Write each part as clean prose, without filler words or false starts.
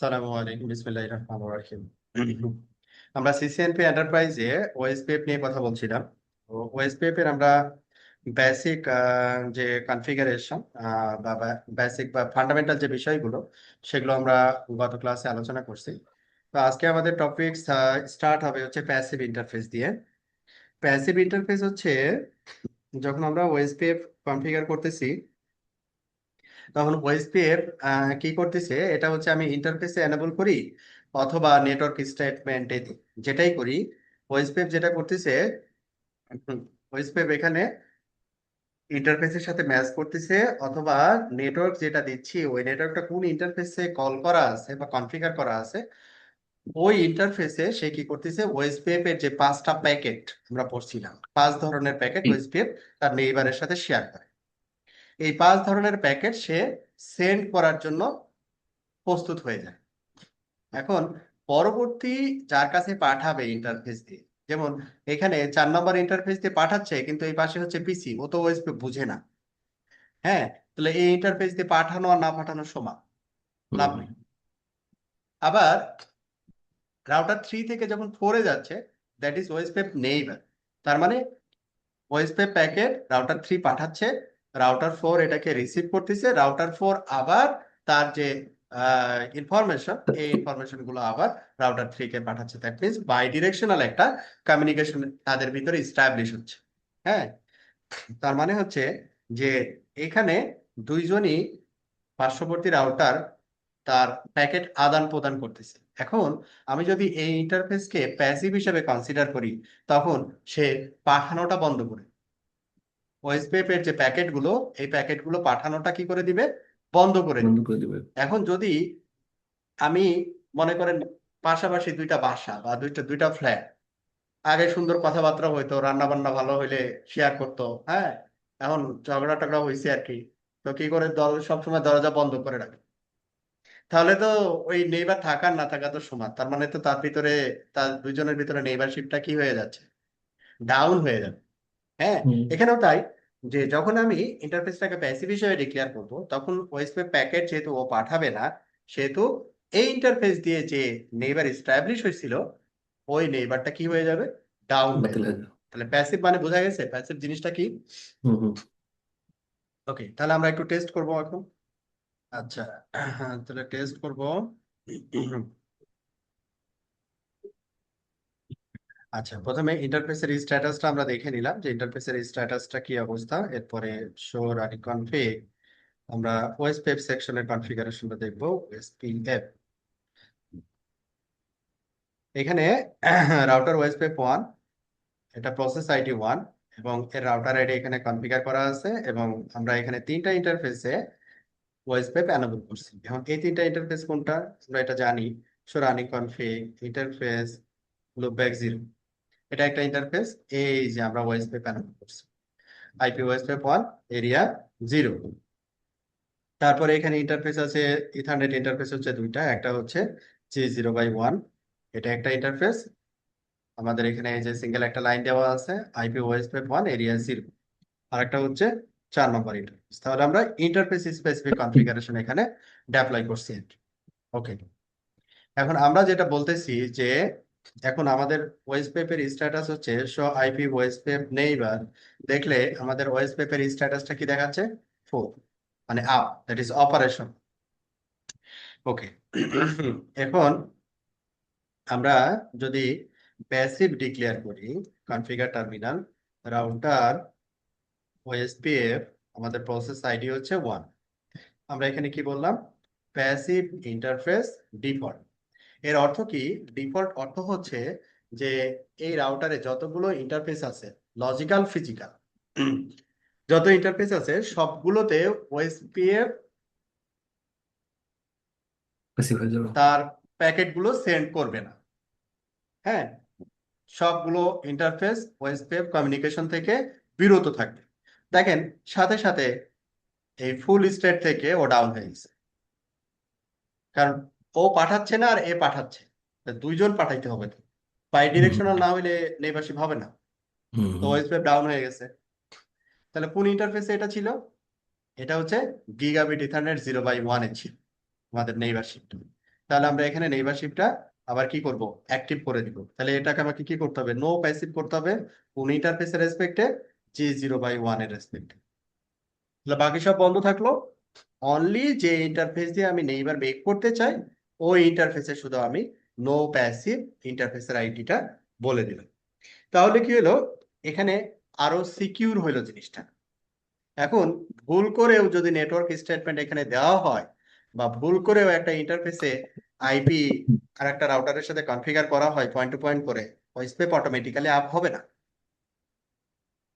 আসসালামু আলাইকুম বিসমিল্লাহির রহমানির রহিম। আমরা সিসিএনপি এন্টারপ্রাইজে ওএসপিএফ নিয়ে কথা বলছিলাম। তো ওএসপিএফ এর আমরা বেসিক যে কনফিগারেশন বা বেসিক বা ফান্ডামেন্টাল যে বিষয়গুলো সেগুলো আমরা গত ক্লাসে আলোচনা করছি। তো আজকে আমাদের টপিক স্টার্ট হবে হচ্ছে প্যাসিভ ইন্টারফেস দিয়ে। প্যাসিভ ইন্টারফেস হচ্ছে যখন আমরা ওএসপিএফ কনফিগার করতেছি তখন ওএসপিএফ কি করতেছে, এটা হচ্ছে আমি ইন্টারফেসে এনেবল করি অথবা নেটওয়ার্ক স্টেটমেন্টে যেটাই করি, ওএসপিএফ যেটা করতেছে, ওএসপিএফ এখানে ইন্টারফেসের সাথে ম্যাচ করতেছে অথবা নেটওয়ার্ক যেটা দিচ্ছি ওই নেটওয়ার্কটা কোন ইন্টারফেসে কল করা আছে বা কনফিগার করা আছে ওই ইন্টারফেসে সে কি করতেছে, ওএসপিএফ এর যে 5টা প্যাকেট আমরা পড়ছিলাম, 5 ধরনের প্যাকেট জি। ওএসপিএফ তার নেইবারের সাথে শেয়ার করে। এই 5 ধরনের প্যাকেট সে সেন্ড করার জন্য প্রস্তুত হয়ে যায়। এখন পরবর্তী যার কাছে পাঠাবে ইন্টারফেস দিয়ে, যেমন এখানে 4 নম্বর ইন্টারফেস দিয়ে পাঠাচ্ছে কিন্তু এই পাশে হচ্ছে পিসি, ও তো ওএসপি বুঝে না। হ্যাঁ, তাহলে এই ইন্টারফেস দিয়ে পাঠানো আর না পাঠানো সমান, লাভ হুম। নেই। আবার রাউটার 3 থেকে যখন 4-এ যাচ্ছে, দ্যাট ইজ ওএসপি নেইবার। তার মানে ওএসপি প্যাকেট রাউটার 3 পাঠাচ্ছে, রাউটার 4 এটাকে রিসিভ করতেছে, রাউটার 4 আবার তার যে ইনফরমেশন এই ইনফরমেশন গুলো আবার রাউটার 3 কে পাঠাচ্ছে। দ্যাট মিনস বাই ডিরেকশনাল একটা কমিউনিকেশন তাদের ভিতরে ইস্টাবলিশ হচ্ছে। হ্যাঁ, তার মানে হচ্ছে যে এখানে দুইজনই পার্শ্ববর্তী রাউটার তার প্যাকেট আদান প্রদান করতেছে। এখন আমি যদি এই ইন্টারফেসকে প্যাসিভ হিসেবে কনসিডার করি তখন সে পাঠানোটা বন্ধ করে, ওএসপিএফ এর যে প্যাকেটগুলো এই প্যাকেটগুলো পাঠানোটা কি করে দিবে, বন্ধ করে বন্ধ দিবে। করে দিবে। এখন যদি আমি মনে করেন পাশাপাশি দুইটা বাসা বা দুইটা দুইটা ফ্ল্যাট, আগে সুন্দর কথাবার্তা হইতো, রান্না বান্না ভালো হইলে শেয়ার করতো, হ্যাঁ, এখন ঝগড়া টগড়া হয়েছে আর কি, তো কি করে সবসময় দরজা বন্ধ করে রাখে, তাহলে তো ওই নেইবার থাকা আর না থাকা তো সমান। তার মানে তো তার ভিতরে, তার দুইজনের ভিতরে নেইবারশিপটা কি হয়ে যাচ্ছে, ডাউন হয়ে যাবে। হ্যাঁ, হুম। এখানেও তাই, যে যখন আমি ইন্টারফেসটাকে প্যাসিভ হিসেবে ডিক্লেয়ার করব তখন ওএসপি প্যাকেট যেহেতু ও পাঠাবে না, সেহেতু এই ইন্টারফেস দিয়ে যে নেইবার এস্টাবলিশ হয়েছিল ওই নেইবারটা কি হয়ে যাবে, ডাউন হয়ে বাতিল যাবে। হয়ে যাবে। তাহলে প্যাসিভ মানে বোঝা গেছে প্যাসিভ জিনিসটা কি। হুম হুম। ওকে, তাহলে আমরা একটু টেস্ট করব এখন। আচ্ছা, তাহলে টেস্ট করব। আচ্ছা, প্রথমে ইন্টারফেসের স্ট্যাটাসটা আমরা দেখে নিলাম যে ইন্টারফেসের স্ট্যাটাসটা কি অবস্থা। এরপরে শো রানিং কনফিগ, আমরা ওএসপিএফ সেকশনের কনফিগারেশনটা দেখবো। ওএসপিএফ এখানে রাউটার ওএসপিএফ 1, এটা প্রসেস আইডি 1 এবং এর রাউটার আইডি এখানে কনফিগার করা আছে এবং আমরা এখানে 3টা ইন্টারফেসে ওএসপিএফ এনেবল করছি। এখন এই 3টা ইন্টারফেস কোনটা আমরা এটা জানি। Show running config interface loopback 0, এটা একটা ইন্টারফেস। এই যে আমরা ওএসপিএফ এনেবল করছি, আইপি ওএসপিএফ 1 এরিয়া 0। তারপরে এখানে ইন্টারফেস আছে, ইথারনেট ইন্টারফেস হচ্ছে দুইটা, একটা হচ্ছে G0/1, এটা একটা ইন্টারফেস। আমাদের এখানে এই যে সিঙ্গেল একটা লাইন দেওয়া আছে, আইপি ওএসপিএফ 1 এরিয়া 0। আর একটা হচ্ছে 4 নম্বর ইন্টারফেস। তাহলে আমরা ইন্টারফেস স্পেসিফিক কনফিগারেশন এখানে ডেপ্লয় করছি। ওকে, এখন আমরা যেটা বলতেছি যে এখন আমাদের ওএসপিএফ এর স্ট্যাটাস হচ্ছে শো আইপি ওএসপিএফ নেইবার। দেখলে আমাদের ওএসপিএফ এর স্ট্যাটাসটা কি দেখাচ্ছে, 4, মানে আপ, দ্যাট ইজ অপারেশন। ওকে, এখন আমরা যদি প্যাসিভ ডিক্লেয়ার করি কনফিগার টার্মিনাল রাউটার ওএসপিএফ, আমাদের প্রসেস আইডি হচ্ছে 1, আমরা এখানে কি বললাম, প্যাসিভ ইন্টারফেস ডিফল্ট। এর অর্থ কি, ডিফল্ট অর্থ হচ্ছে যে এই রাউটারে যতগুলো ইন্টারফেস আছে, লজিক্যাল ফিজিক্যাল যত ইন্টারফেস আছে সবগুলোতে ওএসপিএফ প্যাসিভ হয়ে যাবে। তার প্যাকেটগুলো সেন্ড করবে না। হ্যাঁ, সবগুলো ইন্টারফেস ওএসপিএফ কমিউনিকেশন থেকে বিরত থাকবে। দেখেন সাথে সাথে এই ফুল স্টেট থেকে ও ডাউন হয়ে গেছে, কারণ ও পাঠাচ্ছে না আর এ পাঠাচ্ছে, তা দুইজন পাঠাইতে হবে তো, বাই হুম ডিরেকশনাল না হইলে নেইবারশিপ হবে না। হুম তো হুম। ওএসপিএফ ডাউন হয়ে গেছে। তাহলে কোন ইন্টারফেসে এটা ছিল, এটা হচ্ছে গিগাবিট ইথারনেট 0/1 এ ছিল আমাদের নেইবারশিপটা। তাহলে আমরা এখানে নেইবারশিপটা আবার কি করব, অ্যাক্টিভ করে দিব। তাহলে এটাকে আমাকে কি করতে হবে, নো প্যাসিভ করতে হবে কোন ইন্টারফেসের রেসপেক্টে, G0/1 এর রেসপেক্টে। তাহলে বাকি সব বন্ধ থাকলো, অনলি যে ইন্টারফেস দিয়ে আমি নেইবার মেক করতে চাই ওই ইন্টারফেসে শুধু আমি নো প্যাসিভ ইন্টারফেসের আইডিটা বলে দিলাম। তাহলে কি হলো, এখানে আরো সিকিউর হইলো জিনিসটা। এখন ভুল করেও যদি নেটওয়ার্ক স্টেটমেন্ট এখানে দেওয়া হয়, বা ভুল করেও একটা ইন্টারফেসে আইপি আর একটা রাউটারের সাথে কনফিগার করা হয় পয়েন্ট টু পয়েন্ট করে, ওয়েসপেপ অটোমেটিক্যালি আপ হবে না।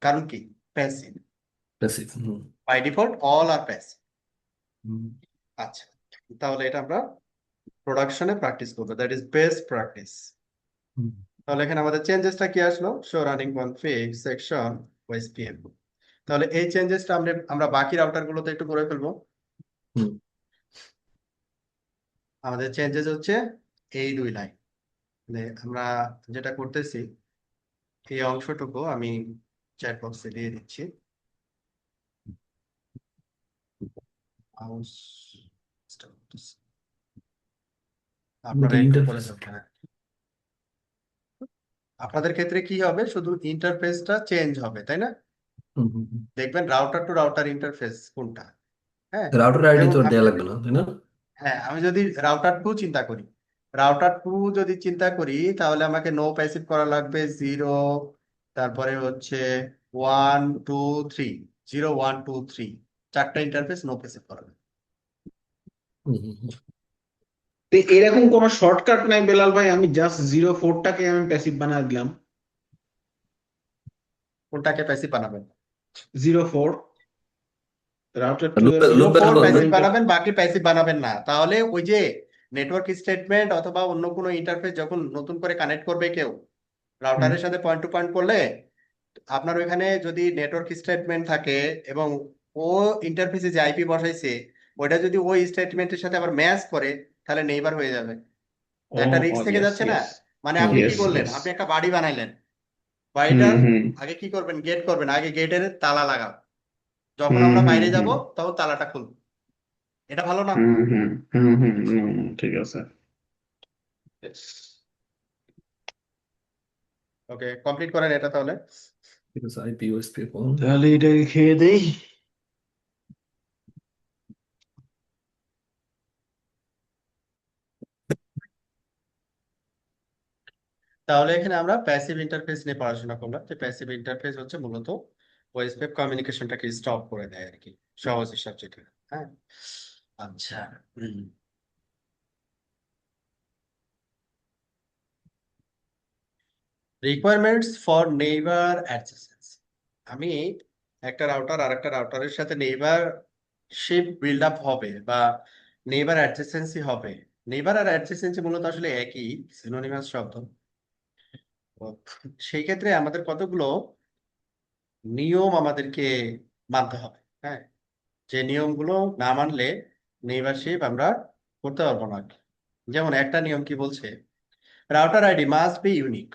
কারণ কি, passive, passive. By default all are passive. হুম আচ্ছা, তাহলে এটা আমরা প্রোডাকশনে প্র্যাকটিস করবো, দ্যাট ইজ বেস্ট প্র্যাকটিস। হুম তাহলে এখানে আমাদের চেঞ্জেসটা কি আসলো, show running config section OSPM. তাহলে এই চেঞ্জেসটা আমরা আমরা বাকি রাউটার গুলোতে একটু করে ফেলবো। হুম আমাদের চেঞ্জেস হচ্ছে এই দুই লাইন। আমরা যেটা করতেছি, এই অংশটুকু আমি চ্যাট বক্সে দিয়ে দিচ্ছি। Mouse stop করতেছি। আপনারা এটা একটু করে ইন্টারফেস। দেবেন। আপনাদের ক্ষেত্রে কি হবে, শুধু ইন্টারফেসটা চেঞ্জ হবে, তাই না? দেখবেন রাউটার টু রাউটার ইন্টারফেস কোনটা। হ্যাঁ, রাউটার আইডি যেমন তো আমি দেয়া যদি, লাগবে না, তাই না? হ্যাঁ আমি যদি রাউটার টু চিন্তা করি, রাউটার টু যদি চিন্তা করি, তাহলে আমাকে নো প্যাসিভ করা লাগবে 0, তারপরে হচ্ছে 1 2 3, 0 1 2 3, চারটা ইন্টারফেস নো প্যাসিভ করা লাগবে। হুম হুম হুম। তো এরকম কোনো শর্টকাট নাই বেলাল ভাই? আমি জাস্ট 04টাকে আমি প্যাসিভ বানায় দিলাম। কোনটাকে প্যাসিভ বানাবেন? 04 রাউটার টু লুপ এর লুপ ব্যবহার 0 করুন না। Passive inter. বানাবেন, বাকি প্যাসিভ বানাবেন না। তাহলে ওই যে নেটওয়ার্ক স্টেটমেন্ট অথবা অন্য কোনো ইন্টারফেস যখন নতুন করে কানেক্ট করবে কেউ হুম। রাউটারের সাথে পয়েন্ট টু পয়েন্ট করলে, আপনার ওইখানে যদি নেটওয়ার্ক স্টেটমেন্ট থাকে এবং ও ইন্টারফেসে যে আইপি বসাইছে ওটা যদি ওই স্টেটমেন্টের সাথে আবার ম্যাচ করে, তাহলে নেইবার হয়ে যাবে। তো ও একটা ও রিস্ক থেকে ইয়েস যাচ্ছে না। ইয়েস মানে হুম আপনি কি ইয়েস করলেন, ইয়েস। আপনি একটা বাড়ি বানাইলেন, হুম বাড়িটার হুম আগে কি করবেন, গেট করবেন, আগে গেটের তালা লাগাও, যখন হুম আমরা হুম বাইরে যাব হুম তখন তালাটা খুলবো। এটা ভালো না? হুম হুম হুম হুম ঠিক আছে। Yes. ওকে, কমপ্লিট করেন এটা তাহলে। ঠিক আছে, আইপি ওএসপি ফোন। তাহলে এটাকে খেয়ে দেই। তাহলে এখানে আমরা প্যাসিভ ইন্টারফেস নিয়ে পড়াশোনা করলাম, যে প্যাসিভ ইন্টারফেস হচ্ছে মূলত ওয়েসপেপ কমিউনিকেশনটাকে স্টপ করে দেয় আর কি, সহজ হিসাব যেটা। হ্যাঁ, আচ্ছা। Requirements for neighbour adjacency. আমি একটা রাউটার আর একটা রাউটারের সাথে নেইবারশিপ বিল্ড আপ হবে বা নেইবার অ্যাডজেসেন্সি হবে। নেইবার আর অ্যাডজেসেন্সি মূলত আসলে একই, সিনোনিমাস শব্দ। তো সেই ক্ষেত্রে আমাদের কতগুলো নিয়ম আমাদেরকে মানতে হবে। হ্যাঁ, যে নিয়মগুলো না মানলে নেইবারশিপ আমরা করতে পারবো না। যেমন একটা নিয়ম কি বলছে, router ID must be unique.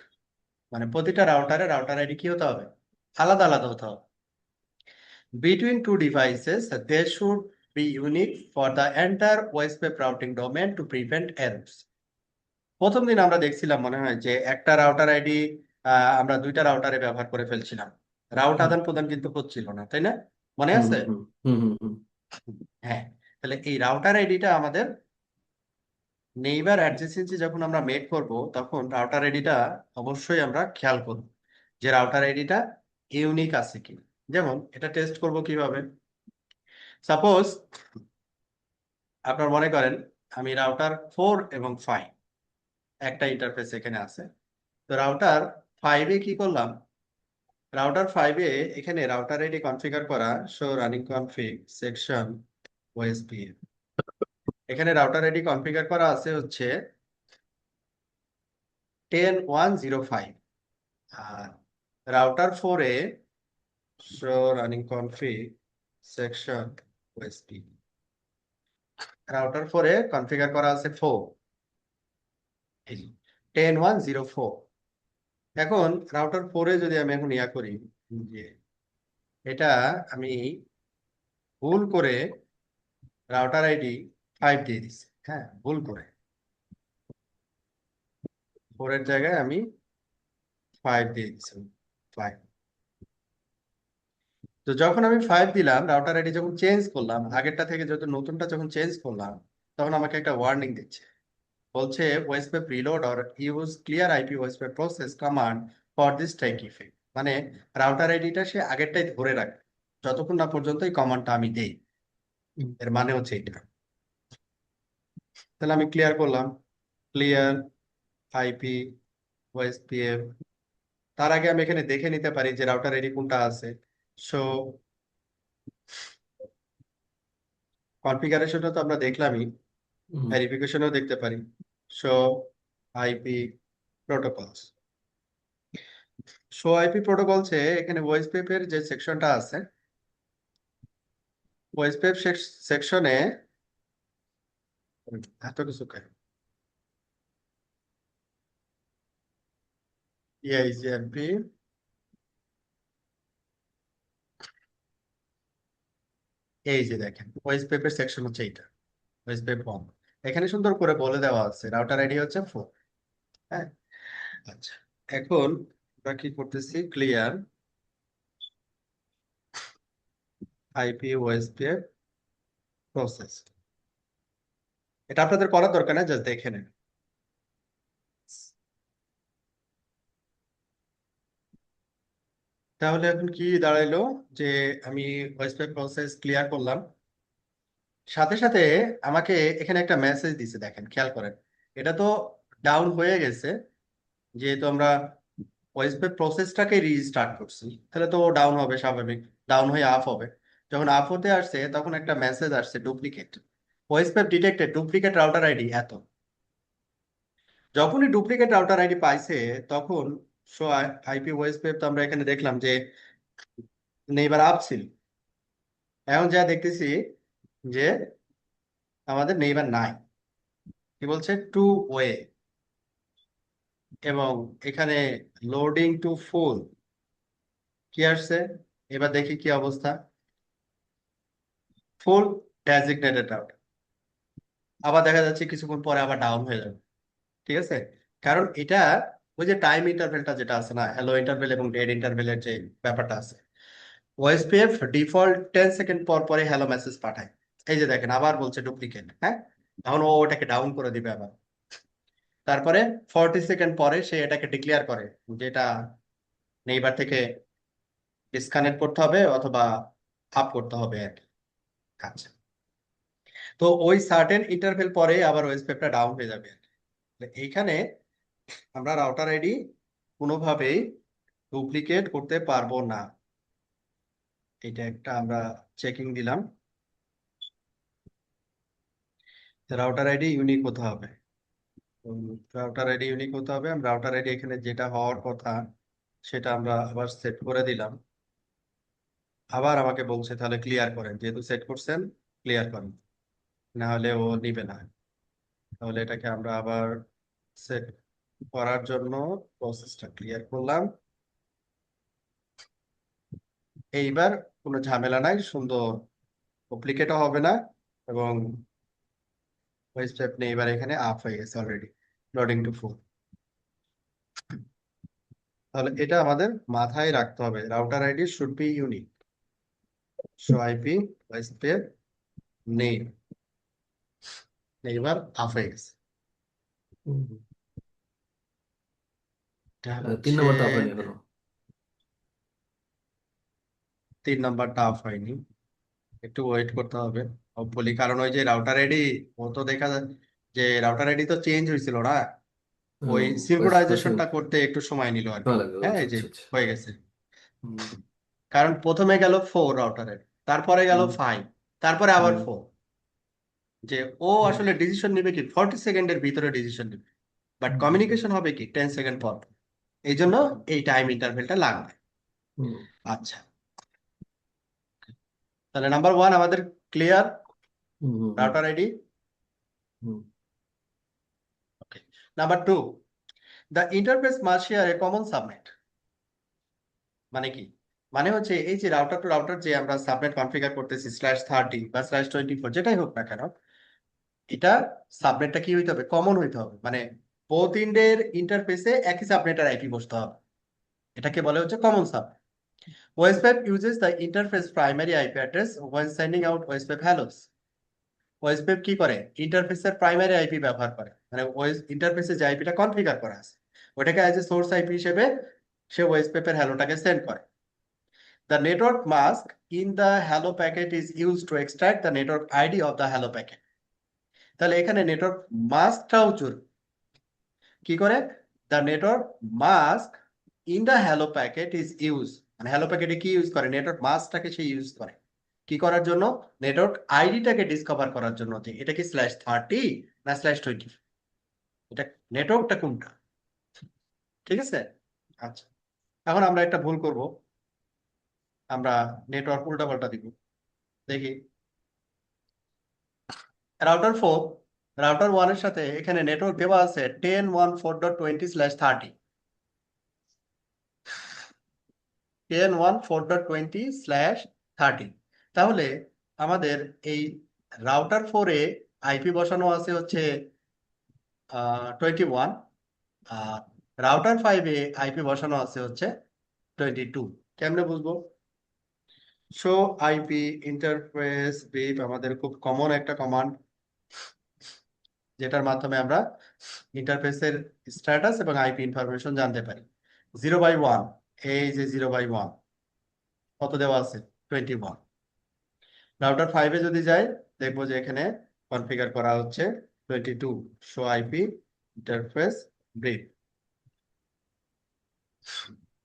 মানে প্রতিটা রাউটারে রাউটার আইডি কি হতে হবে, আলাদা আলাদা হতে হবে। Between two devices, they should be unique for the entire OSPF routing domain to prevent errors. প্রথম দিন আমরা দেখছিলাম মনে হয় যে একটা রাউটার আইডি আমরা দুইটা রাউটারে ব্যবহার করে ফেলছিলাম, রাউট আদান প্রদান কিন্তু হচ্ছিল না, তাই না? মনে হুম আছে? হুম হুম হুম হুম হ্যাঁ, তাহলে এই রাউটার আইডিটা আমাদের নেইবার অ্যাডজেসেন্সি যখন আমরা মেক করব, তখন রাউটার আইডিটা অবশ্যই আমরা খেয়াল করব যে রাউটার আইডিটা ইউনিক আছে কি। যেমন এটা টেস্ট করব কিভাবে, সাপোজ আপনার মনে করেন আমি রাউটার 4 এবং 5 একটা ইন্টারফেস এখানে আছে। তো রাউটার 5-এ কি করলাম, রাউটার 5-এ এখানে রাউটার আইডি কনফিগার করা, show running config section OSPF. এখানে রাউটার আইডি কনফিগার করা আছে হচ্ছে 10105। আর রাউটার 4-এ show running config section OSP, router 4-এ কনফিগার করা আছে 10104। এখন রাউটার 4-এ যদি আমি এখন ইয়া করি, যে এটা আমি ভুল করে রাউটার আইডি 5 দিয়ে দিচ্ছি, হ্যাঁ ভুল করে। 4 এর জায়গায় আমি 5 দিয়ে দিচ্ছি 5। তো যখন আমি 5 দিলাম, রাউটার আইডি যখন চেঞ্জ করলাম, আগেরটা থেকে যেহেতু নতুনটা যখন চেঞ্জ করলাম, তখন আমাকে একটা ওয়ার্নিং দিচ্ছে, বলছে OSPF reload or use clear IP OSPF process command for this take effect. মানে রাউটার আইডিটা সে আগেরটাই ধরে রাখে যতক্ষণ না পর্যন্ত এই কমান্ডটা আমি দেই। এর মানে হচ্ছে এটা। তাহলে আমি ক্লিয়ার করলাম, ক্লিয়ার আইপি ওএসপিএফ। তার আগে আমি এখানে দেখে নিতে পারি যে রাউটার আইডি কোনটা আছে। সো কনফিগারেশনটা তো আমরা দেখলামই, হুম ভেরিফিকেশনও দেখতে পারি। So IP protocols, show IP প্রোটোকলসে এখানে ওএসপিএফ এর যে সেকশনটা আছে, ওএসপিএফ সেকশনে এত কিছু কেন, ইআইজিএমপি, এই যে দেখেন ওএসপিএফ এর সেকশন হচ্ছে এইটা, ওএসপিএফ ফর্ম। এখানে সুন্দর করে বলে দেওয়া আছে রাউটার আইডি হচ্ছে 4। হ্যাঁ, আচ্ছা। এখন আমরা কি করতেছি, ক্লিয়ার আইপি ওএসপিএফ প্রসেস। এটা আপনাদের করার দরকার না, জাস্ট দেখে নেন। তাহলে এখন কি দাঁড়াইলো, যে আমি ওয়েসপেক প্রসেস ক্লিয়ার করলাম, সাথে সাথে আমাকে এখানে একটা মেসেজ দিছে, দেখেন খেয়াল করেন। এটা তো ডাউন হয়ে গেছে, যেহেতু আমরা ওয়েসপেক প্রসেসটাকে রিস্টার্ট করছি, তাহলে তো ডাউন হবে স্বাভাবিক, ডাউন হয়ে আপ হবে। যখন আপ হতে আসছে তখন একটা মেসেজ আসছে duplicate OSPF detected duplicate router ID এত। যখনই ডুপ্লিকেট রাউটার আইডি পাইছে, তখন শো আইপি ওয়েসপেক, তো আমরা এখানে দেখলাম যে নেইবার আপ ছিল। এখন যা দেখতেছি যে আমাদের নেইবার নাই, কি বলছে টু ওয়ে, এবং এখানে লোডিং টু ফুল কি আসছে। এবার দেখি কি অবস্থা, ফুল ডেজিগনেটেড রাউটার। আবার দেখা যাচ্ছে কিছুক্ষণ পরে আবার ডাউন হয়ে যাবে। ঠিক আছে, কারণ এটা ওই যে টাইম ইন্টারভেলটা যেটা আছে না, হ্যালো ইন্টারভেল এবং ডেড ইন্টারভেলের যে ব্যাপারটা আছে, ওএসপিএফ ডিফল্ট 10 সেকেন্ড পর পরে হ্যালো মেসেজ পাঠায়। এই যে দেখেন আবার বলছে ডুপ্লিকেট। হ্যাঁ, এখন ও ওটাকে ডাউন করে দিবে আবার। তারপরে 40 সেকেন্ড পরে সে এটাকে ডিক্লেয়ার করে যে এটা নেইবার থেকে ডিসকানেক্ট করতে হবে অথবা আপ করতে হবে আর কি। আচ্ছা, তো ওই সার্টেন ইন্টারভেল পরে আবার ওএসপিএফটা ডাউন হয়ে যাবে আর কি। তাহলে এইখানে আমরা রাউটার আইডি কোনোভাবেই ডুপ্লিকেট করতে পারবো না। এটা একটা আমরা চেকিং দিলাম, রাউটার আইডি ইউনিক হতে হবে। রাউটার আইডি ইউনিক হতে হবে। আমরা রাউটার আইডি এখানে যেটা হওয়ার কথা সেটা আমরা আবার সেট করে দিলাম। আবার আমাকে বলছে তাহলে ক্লিয়ার করেন, যেহেতু সেট করছেন ক্লিয়ার করেন, না হলে ও নিবে না। তাহলে এটাকে আমরা আবার সেট করার জন্য প্রসেসটা ক্লিয়ার করলাম। এইবার কোনো ঝামেলা নাই, সুন্দর, ডুপ্লিকেটও হবে না, এবং ওই স্টেপ নেই। এবার এখানে আপ হয়ে গেছে অলরেডি, লোডিং টু ফুল। তাহলে এটা আমাদের মাথায় রাখতে হবে, router ID should be unique. Show IP OSPF নেই, এইবার আপ হয়ে গেছে। হুম। এটা 3 হচ্ছে নম্বর তো হয়নি এখনো। 3 নাম্বারটা আপ হয়নি, একটু ওয়েট করতে হবে বলি, কারণ ওই যে রাউটার আইডি, ও তো দেখা যায় যে রাউটার আইডি তো চেঞ্জ হয়েছিল না, ওই পাশে সিনক্রোনাইজেশনটা করতে একটু সময় নিল আর কি। সময় লাগবে। হ্যাঁ, আচ্ছা এই যে আচ্ছা আচ্ছা। হয়ে গেছে। হুম কারণ প্রথমে গেল 4 রাউটারের, তারপরে গেল হুম 5, তারপরে আবার হুম 4। যে ও হুম আসলে ডিসিশন নেবে কি 40 সেকেন্ডের ভিতরে ডিসিশন নেবে, বাট হুম কমিউনিকেশন হবে কি 10 সেকেন্ড পর। এই জন্য এই টাইম ইন্টারভেলটা লাগবে। হুম আচ্ছা, তাহলে নাম্বার 1 আমাদের clear, hmm hmm hmm router ID. Hmm okay, number 2, the interface must share a common subnet. মানে কি, মানে হচ্ছে এই যে রাউটার টু রাউটার যে আমরা সাবনেট কনফিগার করতেছি /30 বা /24, যেটাই হোক না কেন, এটা সাবনেটটা কি হইতে হবে, কমন হইতে হবে। মানে বোথ ইন্ডের ইন্টারফেসে একই সাবনেটের আইপি বসতে হবে, এটাকে বলে হচ্ছে common sub. OSPF uses the interface primary IP address when sending out OSPF hellos. OSPF কি করে, ইন্টারফেসের প্রাইমারি আইপি ব্যবহার করে, মানে ইন্টারফেসে যে আইপিটা কনফিগার করা আছে ওটাকে অ্যাজ এ সোর্স আইপি হিসেবে সে ওয়েসপ্যাপের হ্যালোটাকে সেন্ড করে। The network mask in the hello packet is used to extract the network ID of the hello packet. তাহলে এখানে নেটওয়ার্ক মাস্কটাও কি করে, the network mask in the hello packet is use, মানে hello প্যাকেটে কি use করে, network মাস্কটাকে সে use করে কি করার জন্য, নেটওয়ার্ক আইডিটাকে ডিসকভার করার জন্য, যে এটা কি /30 না /20, এটা নেটওয়ার্কটা কোনটা। ঠিক আছে, আচ্ছা এখন আমরা একটা ভুল করব, আমরা নেটওয়ার্ক উল্টাপাল্টা দিব, দেখি। রাউটার 1 এর সাথে এখানে নেটওয়ার্ক দেওয়া আছে 10.1.4.20/30, 10.1.4.20/30। তাহলে আমাদের এই রাউটার 4-এ আইপি বসানো আছে হচ্ছে 21, আর রাউটার 5-এ আইপি বসানো আছে হচ্ছে 22। কেমনে বুঝবো? শো আইপি ইন্টারফেস বিপ আমাদের খুব কমন একটা কমান্ড, যেটার মাধ্যমে আমরা ইন্টারফেসের স্ট্যাটাস এবং আইপি ইনফরমেশন জানতে পারি। 0/1, এই যে 0/1 কত দেওয়া আছে, 21। রাউটার 5-এ যদি যাই দেখবো যে এখানে কনফিগার করা হচ্ছে 22, শো আইপি ইন্টারফেস ব্রিফ,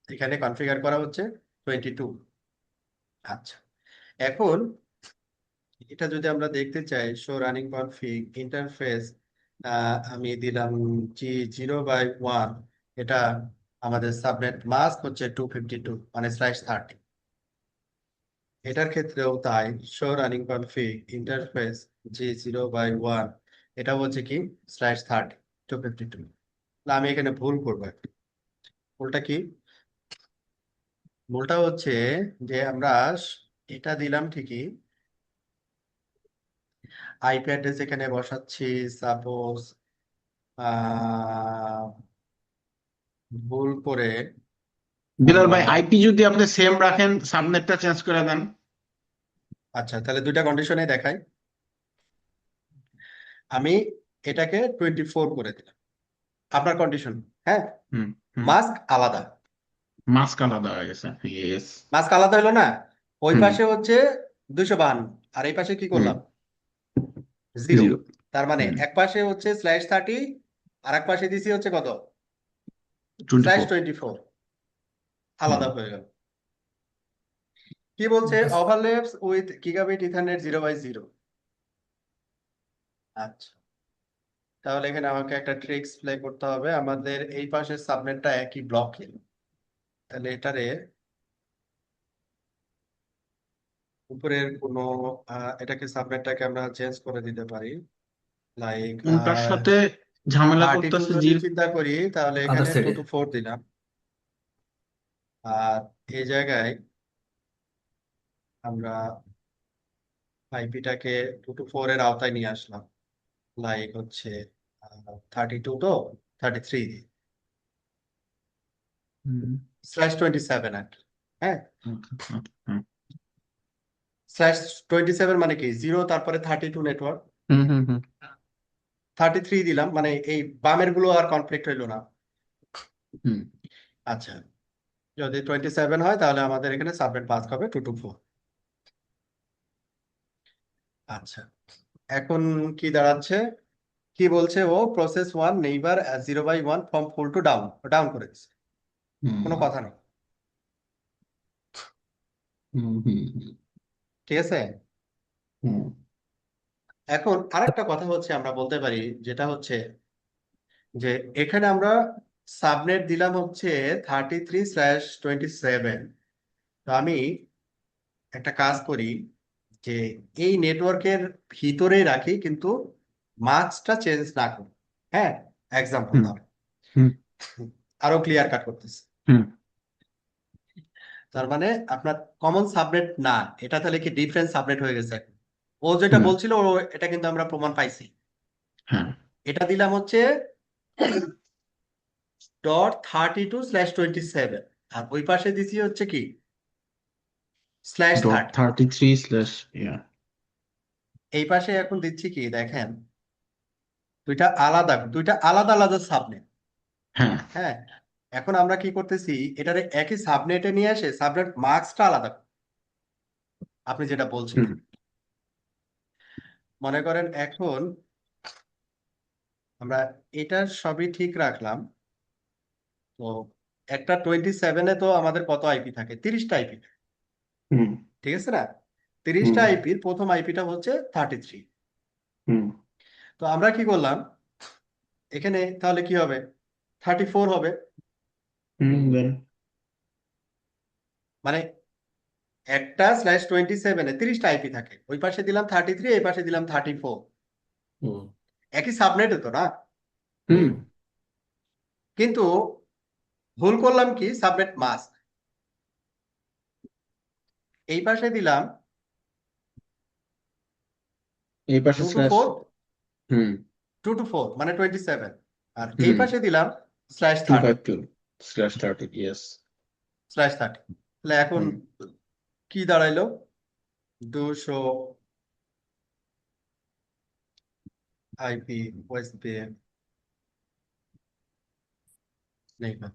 এখানে কনফিগার করা হচ্ছে 22। আচ্ছা এখন এটা যদি আমরা দেখতে চাই, শো রানিং কনফিগ ইন্টারফেস, আমি দিলাম G0/1, এটা আমাদের সাবনেট মাস্ক হচ্ছে 252 মানে /30। এটার ক্ষেত্রেও তাই, show running config interface G0/1, এটা হচ্ছে কি /30 252। আমি এখানে ভুল করবো একটা। ভুলটা কি, ভুলটা হচ্ছে যে আমরা এটা দিলাম ঠিকই, আইপি অ্যাড্রেস এখানে বসাচ্ছি সাপোজ ভুল করে বিলাল আমরা, ভাই আইপি যদি আপনি সেম রাখেন সাবনেটটা চেঞ্জ করে দেন। আচ্ছা তাহলে দুইটা কন্ডিশনে দেখাই। আমি এটাকে 24 করে দিলাম, আপনার কন্ডিশন, হ্যাঁ, হুম হুম মাস্ক আলাদা, মাস্ক আলাদা হয়ে গেছে, ইয়েস। মাস্ক আলাদা হলো না, ওই হুম পাশে হচ্ছে 252 আর এই পাশে কি হুম করলাম, 0। জিরো। তার মানে হুম এক পাশে হচ্ছে /30 আর এক পাশে দিছি হচ্ছে কত, 24। /24, হুম আলাদা হয়ে গেল। কি বলছে, ওভারল্যাপস উইথ গিগাবিট ইথারনেট 0/0। আচ্ছা তাহলে এখানে আমাকে একটা ট্রিক্স প্লে করতে হবে, আমাদের এই পাশের সাবনেটটা একই ব্লকে, তাহলে এটারে উপরের কোনো এটাকে সাবনেটটাকে আমরা চেঞ্জ করে দিতে পারি, লাইক কোনটার সাথে ঝামেলা 32 করতেছে যদি জিরো? চিন্তা করি তাহলে আদার এখানে 2 সাইডে to 4 দিলাম, আর এই জায়গায় আমরা আইপিটাকে 2 to 4 এর আওতায় নিয়ে আসলাম, লাইক হচ্ছে 32 তো 33 দিই, /27 আর কি, হ্যাঁ, /27 মানে কি 0 তারপরে 32 নেটওয়ার্ক, হুম হুম হুম 33 দিলাম, মানে এই বামের গুলো আর কনফ্লিক্ট হইলো না। হুম আচ্ছা যদি 27 হয় তাহলে আমাদের এখানে সাবনেট মাস্ক হবে 2 to 4। আচ্ছা এখন কি দাঁড়াচ্ছে, কি বলছে ও, process 1 neighbour 0/1 from full to down, down করে দিচ্ছে, কোনো কথা নেই। হুম হুম হুম ঠিক আছে, হুম এখন আরেকটা কথা হচ্ছে আমরা বলতে পারি, যেটা হচ্ছে যে এখানে আমরা সাবনেট দিলাম হচ্ছে 33/27। তো আমি একটা কাজ করি যে এই নেটওয়ার্কের ভিতরেই রাখি কিন্তু মাস্কটা চেঞ্জ না করি, হ্যাঁ, এক্সাম্পল হুম ধর, হুম আরো ক্লিয়ার কাট করতেছি। হুম তার মানে আপনার কমন সাবনেট না, এটা তাহলে কি ডিফারেন্ট সাবনেট হয়ে গেছে এখন। ও যেটা হুম বলছিল এটা কিন্তু আমরা প্রমাণ পাইছি। হ্যাঁ এটা দিলাম হচ্ছে .32/27 আর ওই পাশে দিছি হচ্ছে কি স্ল্যাশ ডট 30। 33 স্ল্যাশ এই পাশে এখন দিচ্ছি কি দেখেন দুইটা আলাদা আলাদা সাবনেট। হ্যাঁ হ্যাঁ, এখন আমরা কি করতেছি এটারে একই সাবনেটে নিয়ে এসে সাবনেট মার্কসটা আলাদা করব। আপনি যেটা বলছেন হুম মনে করেন এখন আমরা এটা সবই ঠিক রাখলাম। তো একটা 27-এ তো আমাদের কত আইপি থাকে 30টা আইপি, হুম ঠিক আছে না? হুম 30টা আইপির প্রথম আইপিটা হচ্ছে 33। হুম তো আমরা কি করলাম এখানে তাহলে কি হবে 34 হবে। দেন মানে একটা /27-এ 30টা আইপি থাকে, ওই পাশে দিলাম 33, এই পাশে দিলাম 34। হুম একই সাবনেটে তো না, হুম কিন্তু ভুল করলাম কি সাবনেট মাস্ক। এই পাশে দিলাম এই পাশে 2 to স্ল্যাশ 4, হুম 2 to 4 মানে 27, আর এই হুম পাশে দিলাম /30 252 স্ল্যাশ 30 ইয়েস /30। তাহলে এখন হুম কি দাঁড়াইলো 200 আইপি ওএসপি নেই না,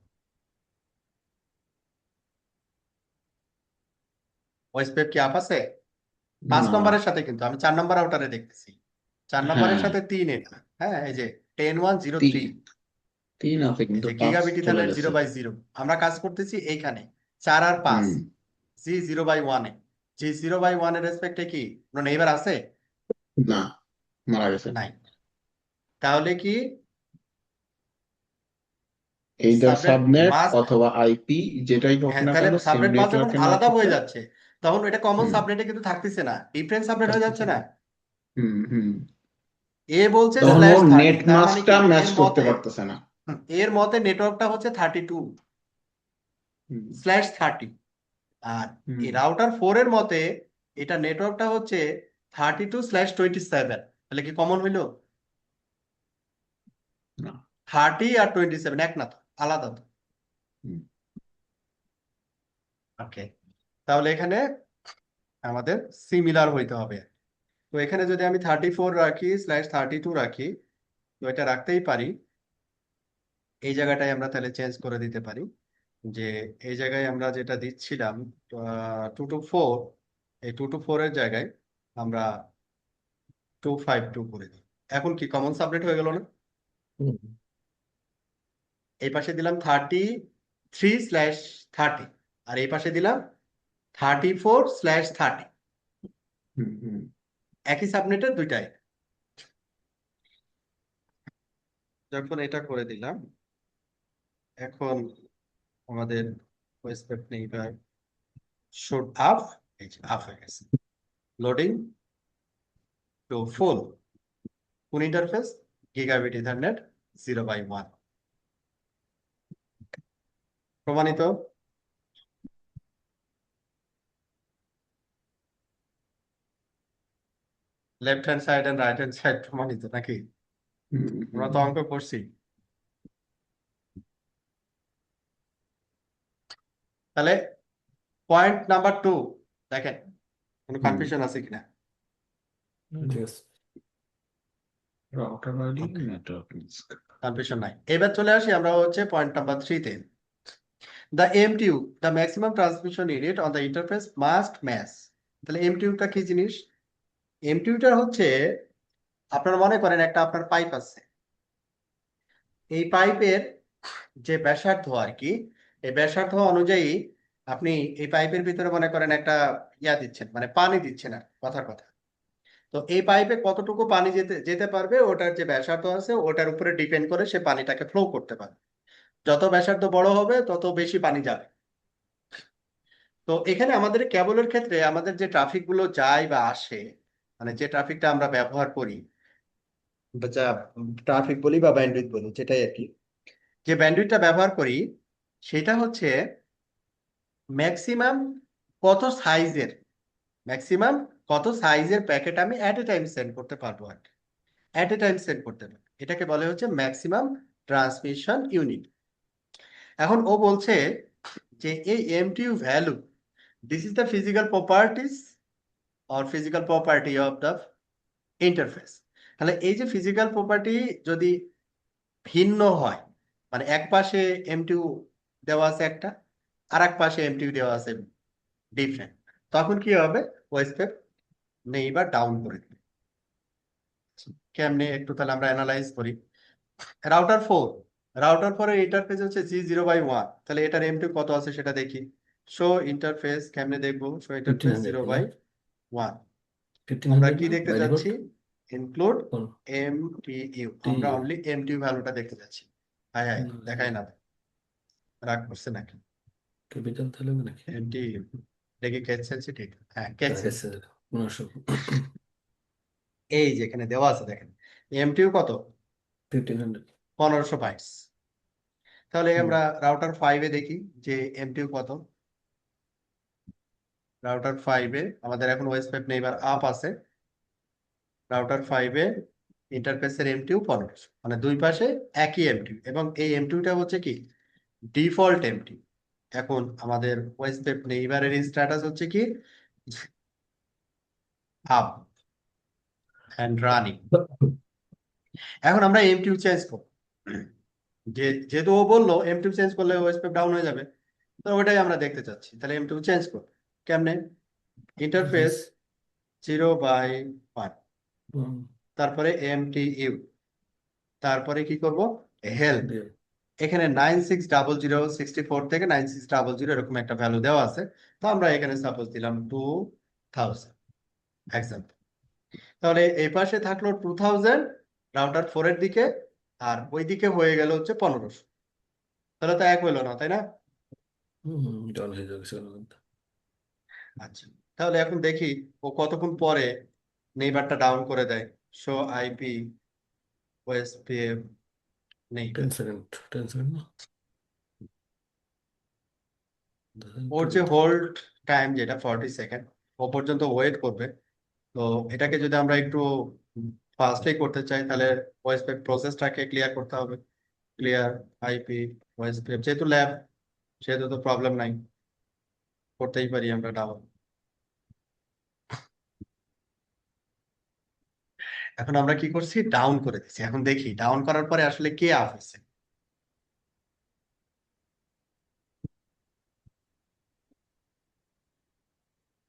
ওএসপি কি আপ আছে 5 না নম্বরের সাথে, কিন্তু আমি 4 নম্বর আউটারে দেখতেছি 4 নম্বরের হ্যাঁ সাথে 3 এটা। হ্যাঁ, এই যে 10103, 3 আছে এই কিন্তু যে 5 গিগাবিট চলে ইথারনেট গেছে 0/0 আমরা কাজ করতেছি এইখানে 4 আর 5 হুম জি 0/1 এ। জি 0/1 এর রেসপেক্টে কি কোনো নেইবার আছে? না মারা গেছে নাই। তাহলে কি এইটার সাবনেট সাবনেট মাস্ক, অথবা আইপি যেটাই হোক হ্যাঁ না তাহলে কেন সেম সাবনেট মাস্ক যখন নেটওয়ার্কে না আলাদা থাকলে হয়ে যাচ্ছে তখন এটা কমন হুম সাবনেটে কিন্তু থাকতেছে না, ডিফারেন্ট সাবনেট হয়ে যাচ্ছে থাকতেছে না। না হুম হুম এ বলছে তখন ওর /30, নেট তার মানে মাস্কটা কি ম্যাচ এর করতে মতে, পারতেছে না এর মতে নেটওয়ার্কটা হচ্ছে হুম32/30। আর হুম এই রাউটার 4 এর মতে এটা নেটওয়ার্কটা হচ্ছে 32/27। তাহলে কি কমন হইলো? না 30 আর 27 এক না তো, আলাদা তো। হুম ওকে, তাহলে এখানে আমাদের সিমিলার হইতে হবে। তো এখানে যদি আমি 34 রাখি /32 রাখি, তো এটা রাখতেই পারি। এই জায়গাটায় আমরা তাহলে চেঞ্জ করে দিতে পারি যে এই জায়গায় আমরা যেটা দিচ্ছিলাম 2 to 4, এই 2 to 4 এর জায়গায় আমরা 252 করে দিই। এখন কি কমন সাবনেট হয়ে গেল না? হুম এই পাশে দিলাম 33/30 আর এই পাশে দিলাম 34/30, হুম হুম একই সাবনেটের দুইটাই। যখন এটা করে দিলাম এখন আমাদের ওয়েবসাইট নেই শুড আপ, এই যে আপ হয়ে গেছে। লোডিং টু ফুল কোন ইন্টারফেস গিগাবিট ইথারনেট 0/1 প্রমাণিত। Left hand side and right hand side প্রমাণিত নাকি? হুম আমরা তো অঙ্ক করছি। তাহলে পয়েন্ট নাম্বার 2 দেখেন কোনো হুম কনফিউশন আছে কিনা? yes router ID network mask confusion নাই। এবার চলে আসি আমরা হচ্ছে পয়েন্ট নাম্বার 3-তে। The MTU the maximum transmission unit on the interface must match. তাহলে এমটিইউটা কি জিনিস? এমটিইউটা হচ্ছে আপনারা মনে করেন একটা আপনার পাইপ আছে, এই পাইপের যে ব্যাসার্ধ আর কি, এই ব্যাসার্ধ অনুযায়ী আপনি এই পাইপের ভিতরে মনে করেন একটা ইয়া দিচ্ছেন, মানে পানি দিচ্ছেন আর কথার কথা। তো এই পাইপে কতটুকু পানি যেতে যেতে পারবে ওটার যে ব্যাসার্ধ আছে ওটার উপরে ডিপেন্ড করে সে পানিটাকে ফ্লো করতে পারবে। যত ব্যাসার্ধ বড় হবে তত বেশি পানি যাবে। তো এখানে আমাদের কেবলের ক্ষেত্রে আমাদের যে ট্রাফিক গুলো যায় বা আসে, মানে যে ট্রাফিকটা আমরা ব্যবহার করি বা যা ট্রাফিক বলি বা ব্যান্ডউইথ বলি যেটাই আর কি, যে ব্যান্ডউইথটা ব্যবহার করি সেটা হচ্ছে ম্যাক্সিমাম কত সাইজের, ম্যাক্সিমাম কত সাইজের প্যাকেট আমি অ্যাট এ টাইম সেন্ড করতে পারবো আর কি। অ্যাট এ টাইম সেন্ড করতে পারবো, এটাকে বলে হচ্ছে ম্যাক্সিমাম ট্রান্সমিশন ইউনিট। এখন ও বলছে যে এই MTU value, this is the physical properties or physical property of the interface. তাহলে এই যে ফিজিক্যাল প্রপার্টি যদি ভিন্ন হয়, মানে এক পাশে এমটিইউ দেওয়া আছে একটা, আর এক পাশে এমটিইউ দেওয়া আছে ডিফারেন্ট, তখন কি হবে? ওয়েস্টপেপ নেইবার ডাউন করে দিবে। কেমনে একটু তাহলে আমরা অ্যানালাইজ করি। রাউটার 4 এর ইন্টারফেস হচ্ছে G0/1, তাহলে এটার এমটিইউ কত আছে সেটা দেখি। শো ইন্টারফেস কেমনে দেখবো? Show interface 1500 0/1। না আমরা 1500 কি না দেখতে বাই যাচ্ছি? ডিফল্ট ইনক্লুড কোন এমটিইউ। টি আমরা অনলি এমটিইউ ভ্যালুটা দেখতে যাচ্ছি। হ্যাঁ হ্যাঁ, না দেখাই না, রাগ করছে নাকি? ক্যাপিটাল তাহলে হবে নাকি এমটিইউ দেখি, কেস সেন্সিটিভ। হ্যাঁ, কেস তার কাছে সেন্সিটিভ। 1500 এই যে এখানে দেওয়া আছে দেখেন, এমটিইউ কত? 1500 1500 বাইটস। তাহলে হুম আমরা রাউটার 5 এ দেখি যে এমটিইউ কত। রাউটার 5 এ আমাদের এখন ওয়েস্টপেপ নেইবার আপ আছে। রাউটার 5 এ ইন্টারফেসের এমটিইউ 1500, মানে দুই পাশে একই এমটিইউ, এবং এই এমটিইউটা হচ্ছে কি? Default MTU. এখন আমাদের ওয়েস্টপেপ নেইবারের স্ট্যাটাস হচ্ছে কি? Up and running. এখন আমরা এমটিইউ চেঞ্জ করব, যেহেতু ও বললো এমটিইউ চেঞ্জ করলে ওয়েস্টপেপ ডাউন হয়ে যাবে, তো ওইটাই আমরা দেখতে চাচ্ছি। তাহলে এমটিইউ চেঞ্জ করব কেমনে? ইন্টারফেস 0/1, হুম তারপরে এমটিইউ, তারপরে কি করব? হেল্প। দিয়ে এখানে 960064 থেকে 9600 এরকম একটা ভ্যালু দেওয়া আছে, তো আমরা এখানে সাপোজ দিলাম 2000 এক্সাম্পল। তাহলে এই পাশে থাকলো 2000 রাউটার 4 এর দিকে, আর ওই দিকে হয়ে গেল হচ্ছে 1500। তাহলে তো এক হইলো না, তাই না? ডাউন হয়ে যাবে সেখানে কিন্তু আচ্ছা, তাহলে এখন দেখি ও কতক্ষণ পরে নেইবারটা ডাউন করে দেয়। Show IP OSPF neighbour. 10 second না দেখেন ওর তো যে কত হোল্ড টাইম যেটা 40 সেকেন্ড, ও পর্যন্ত ওয়েট করবে। তো এটাকে যদি আমরা একটু ফাস্টে করতে চাই, তাহলে ওএসপিএফ প্রসেসটাকে ক্লিয়ার করতে হবে। ক্লিয়ার আইপি ওএসপিএফ, যেহেতু ল্যাব সেহেতু তো প্রবলেম নাই, করতেই পারি আমরা ডাউন। এখন আমরা কি করছি? ডাউন করে দিচ্ছি। এখন দেখি ডাউন করার পরে আসলে কে আপ হয়েছে।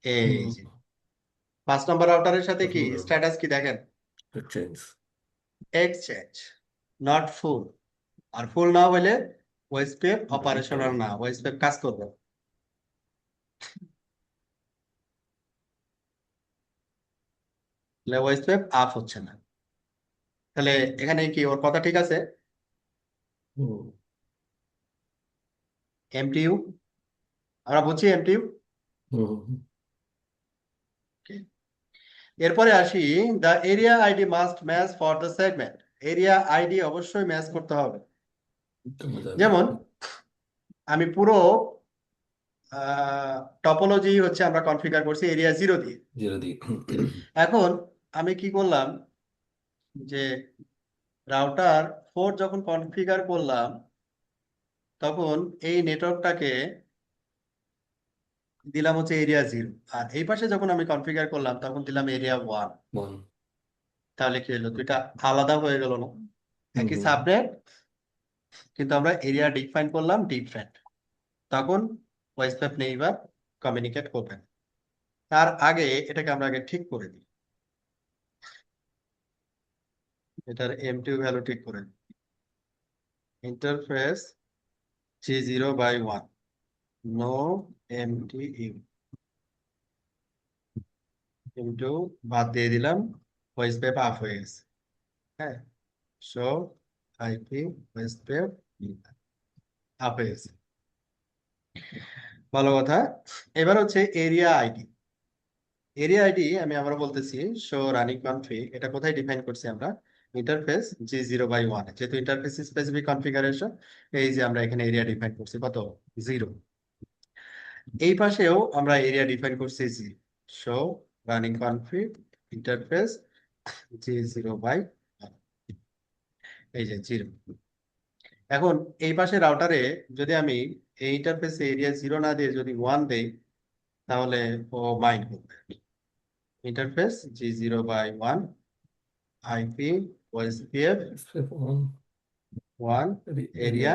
এই হুম যে 5 নম্বর রাউটারের সাথে কি স্ট্যাটাস কি দেখেন? এক্সচেঞ্জ এক্সচেঞ্জ, নট ফুল। আর ফুল না হলে ওএসপিএফ অপারেশনাল ডাউন না, ওএসপিএফ কাজ করবে না। তাহলে ওএসপিএফ আপ হচ্ছে না। তাহলে এখানে কি ওর কথা ঠিক আছে? হুম এমটিইউ, আমরা বুঝছি এমটিইউ। হুম এরপরে আসি, the area ID must match for the segment. Area ID অবশ্যই ম্যাচ করতে হবে। কেমন যাবে যেমন আমি পুরো টপোলজি হচ্ছে আমরা কনফিগার করছি এরিয়া 0 দিয়ে। জিরো দি এখন আমি কি করলাম, যে রাউটার 4 যখন কনফিগার করলাম, তখন এই নেটওয়ার্কটাকে দিলাম হচ্ছে এরিয়া 0, আর এই পাশে যখন আমি কনফিগার করলাম তখন দিলাম এরিয়া 1। ওয়ান তাহলে কি হলো? দুইটা আলাদা হয়ে গেল না? হুম একই হুম সাবনেট, কিন্তু আমরা এরিয়া ডিফাইন করলাম ডিফারেন্ট। তখন ওয়াইসপ্যাপ নেইবার কমিউনিকেট করবেন। তার আগে এটাকে আমরা আগে ঠিক করে দিই, এটার এমটিইউ ভ্যালু ঠিক করে দিই। ইন্টারফেস G0/1, নো এমটিইউ, কিন্তু বাদ দিয়ে দিলাম, ওয়াইসপ্যাপ আপ হয়ে গেছে। হ্যাঁ, সো আইপি ওয়াইসপ্যাপ আপ হয়ে গেছে, ভালো কথা। এবার হচ্ছে এরিয়া আইডি। এরিয়া আইডি আমি আবার বলতেছি, শো রানিং কনফিগ, এটা কোথায় ডিফাইন করছি আমরা? ইন্টারফেস G0/1, যেহেতু ইন্টারফেস স্পেসিফিক কনফিগারেশন, এই যে আমরা এখানে এরিয়া ডিফাইন করছি কত? 0। এই পাশেও আমরা এরিয়া ডিফাইন করছি 0। Show running config interface G0/1, এই যে 0। এখন এই পাশে রাউটারে যদি আমি এই ইন্টারফেসে এরিয়া 0 না দিয়ে যদি 1 দেই, তাহলে ও মাইন্ড করবে। Interface G0/1 IP OSPF Step one, 1 area, area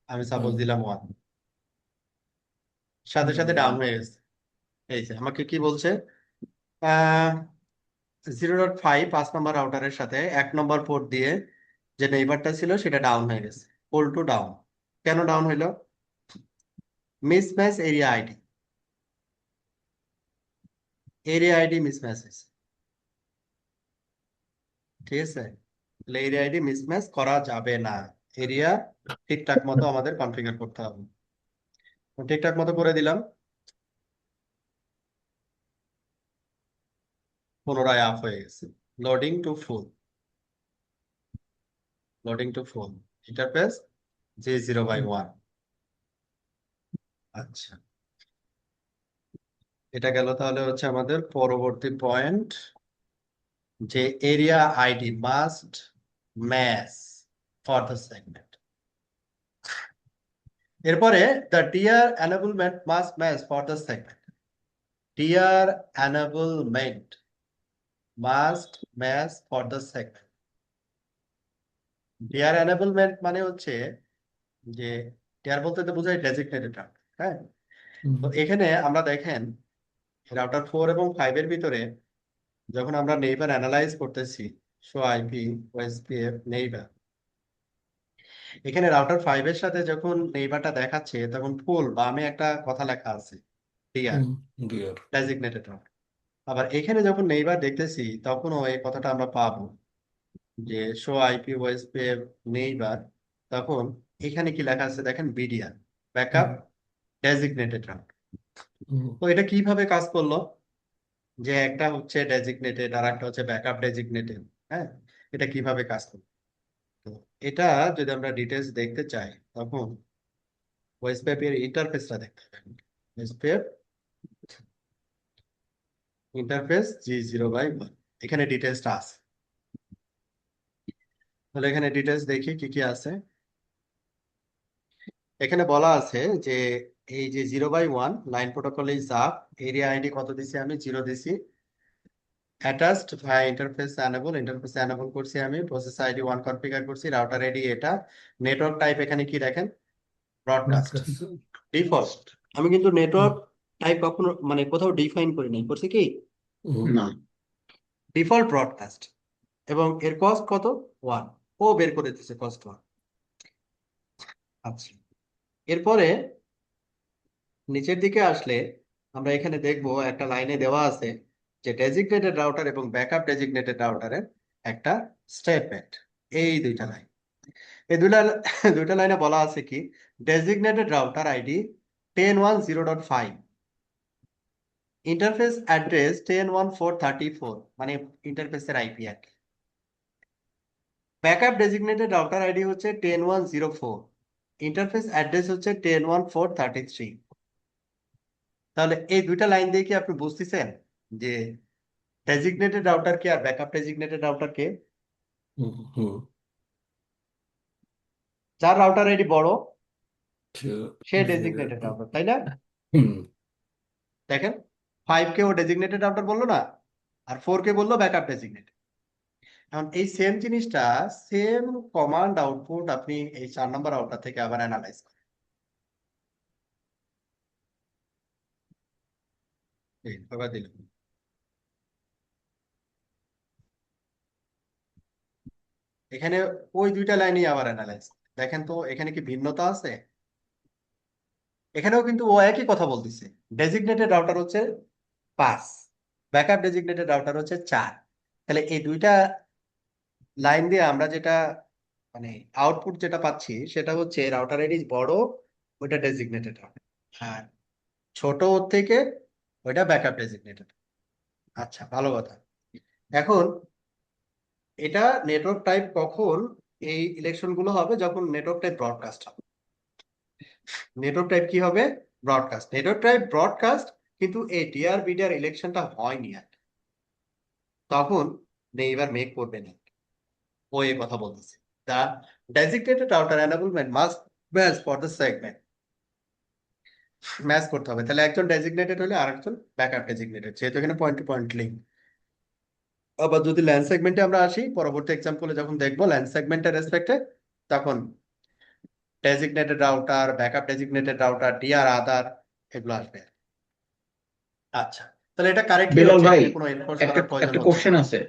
আমি সাপোজ 1. দিলাম 1, সাথে সাথে ডাউন হয়ে গেছে। এই যে আমাকে কি বলছে, 0.5 5 নম্বর রাউটারের সাথে 1 নম্বর পোর্ট দিয়ে যে নেইবারটা ছিল সেটা ডাউন হয়ে গেছে, পোল টু ডাউন। কেন ডাউন হইলো? Mismatch area ID, area ID mismatch হয়েছে। ঠিক আছে, তাহলে এরিয়া আইডি মিসম্যাচ করা যাবে না, এরিয়া ঠিকঠাক মতো আমাদের কনফিগার করতে হবে। তো ঠিকঠাক মতো করে দিলাম, পুনরায় অফ হয়ে গেছে। লোডিং টু ফুল, লোডিং টু ফুল ইন্টারফেস G0/1। আচ্ছা, এটা গেল। তাহলে হচ্ছে আমাদের পরবর্তী পয়েন্ট, যে area ID must match for the segment. এরপরে the DR enablement must match for the segment. DR enablement must match for the segment. DR enablement মানে হচ্ছে যে, টিয়ার বলতে তো বোঝায় ডেজিগনেটেড রাউটার। হ্যাঁ, তো এখানে আমরা দেখেন রাউটার 4 এবং 5 এর ভিতরে যখন আমরা নেইবার অ্যানালাইজ করতেছি, শো আইপি ওএসপিএফ নেইবার, এখানে রাউটার 5 এর সাথে যখন নেইবারটা দেখাচ্ছে তখন ফুল বামে একটা কথা লেখা আছে টিয়ার Dear. Designated router. আবার এখানে যখন নেইবার দেখতেছি তখনও এই কথাটা আমরা পাবো যে শো আইপি ওএসপিএফ নেইবার, তখন এখানে কি লেখা আছে দেখেন, বিডিআর ব্যাকআপ ডেজিগনেটেড রাউটার। তো এটা কিভাবে কাজ করলো, যে একটা হচ্ছে ডেজিগনেটেড আর একটা হচ্ছে ব্যাকআপ ডেজিগনেটেড। হ্যাঁ, এটা কিভাবে কাজ করলো? তো এটা যদি আমরা ডিটেলস দেখতে চাই তখন ওয়েসপ্যাপ এর ইন্টারফেসটা দেখতে হবে। ওয়েসপ্যাপ ইন্টারফেস G0/1, এখানে ডিটেলসটা আছে। তাহলে এখানে ডিটেলস দেখি কি কি আছে। এখানে বলা আছে যে এই যে 0/1 line protocol is up, area ID কত দিছি আমি, 0 দিছি। অ্যাটাচড ভাই ইন্টারফেস এনেবল, ইন্টারফেস এনেবল করছি আমি, প্রসেস আইডি 1 কনফিগার করছি, রাউটার আইডি এটা, নেটওয়ার্ক টাইপ এখানে কি দেখেন, ব্রডকাস্ট ডিফল্ট। আমি কিন্তু নেটওয়ার্ক টাইপ কখনো মানে কোথাও ডিফাইন করি নাই, করছি কি না, ডিফল্ট ব্রডকাস্ট। এবং এর কস্ট কত, 1, ও বের করে দিচ্ছে কস্ট 1। আচ্ছা, এরপরে নিচের দিকে আসলে আমরা এখানে দেখব একটা লাইনে দেওয়া আছে যে ডেজিগনেটেড রাউটার এবং ব্যাকআপ ডেজিগনেটেড রাউটারের একটা স্টেটমেন্ট। এই দুইটা লাইন, এই দুইটা লাইনে বলা আছে কি, designated router ID 10.1.0.5, interface address 10.1.4.34, মানে ইন্টারফেসের আইপি আর কি। ব্যাকআপ ডেজিগনেটেড রাউটার আইডি হচ্ছে 10.1.0.4, ইন্টারফেস অ্যাড্রেস হচ্ছে 10.1.4.33। তাহলে এই দুইটা লাইন দিয়ে কি আপনি বুঝতেছেন যে ডেজিগনেটেড রাউটার কে আর ব্যাকআপ ডেজিগনেটেড রাউটার কে? যার রাউটার আইডি বড় সে ডেজিগনেটেড রাউটার, তাই না? দেখেন 5 কে ও ডেজিগনেটেড রাউটার বললো না, আর 4 কে বললো ব্যাকআপ ডেজিগনেটেড। এখন এই সেম জিনিসটা, সেম কমান্ড আউটপুট আপনি এই 4 নম্বর রাউটার থেকে আবার অ্যানালাইজ করেন। দিলাম, এখানে ওই দুইটা লাইনই আবার অ্যানালাইজ দেখেন তো, এখানে কি ভিন্নতা আছে? এখানেও কিন্তু ও একই কথা বলতেছে, ডেজিগনেটেড রাউটার হচ্ছে 5, ব্যাকআপ ডেজিগনেটেড রাউটার হচ্ছে 4। তাহলে এই দুইটা লাইন দিয়ে আমরা যেটা মানে আউটপুট যেটা পাচ্ছি সেটা হচ্ছে রাউটার আইডি বড় ওইটা ডেজিগনেটেড রাউটার, আর ছোট ওর থেকে ওইটা ব্যাকআপ ডেজিগনেটেড। আচ্ছা, ভালো কথা। এখন এটা নেটওয়ার্ক টাইপ কখন, এই ইলেকশন গুলো হবে যখন নেটওয়ার্ক টাইপ ব্রডকাস্ট হবে। নেটওয়ার্ক টাইপ কি হবে, ব্রডকাস্ট। নেটওয়ার্ক টাইপ ব্রডকাস্ট, কিন্তু এই টিআর বিডিআর ইলেকশনটা হয়নি আর, তখন নেইবার মেক করবে না, ও এই কথা বলতেছে। the designated router enablement must match for the segment. Match করতে হবে, তাহলে একজন ডেজিগনেটেড হলে আরেকজন ব্যাকআপ ডেজিগনেটেড, যেহেতু এখানে পয়েন্ট টু পয়েন্ট লিঙ্ক। আবার যদি ল্যান্ড সেগমেন্টে আমরা আসি, পরবর্তী এক্সাম্পলে যখন দেখবো ল্যান্ড সেগমেন্টের রেসপেক্টে, তখন designated router, backup designated router, DR other, এগুলো আসবে। আচ্ছা, তাহলে এটা কারেক্টলি বেলাল হচ্ছে, ভাই, এখানে কোনো এনফোর্স একটা করার প্রয়োজন একটা হচ্ছে কোশ্চেন না। আছে।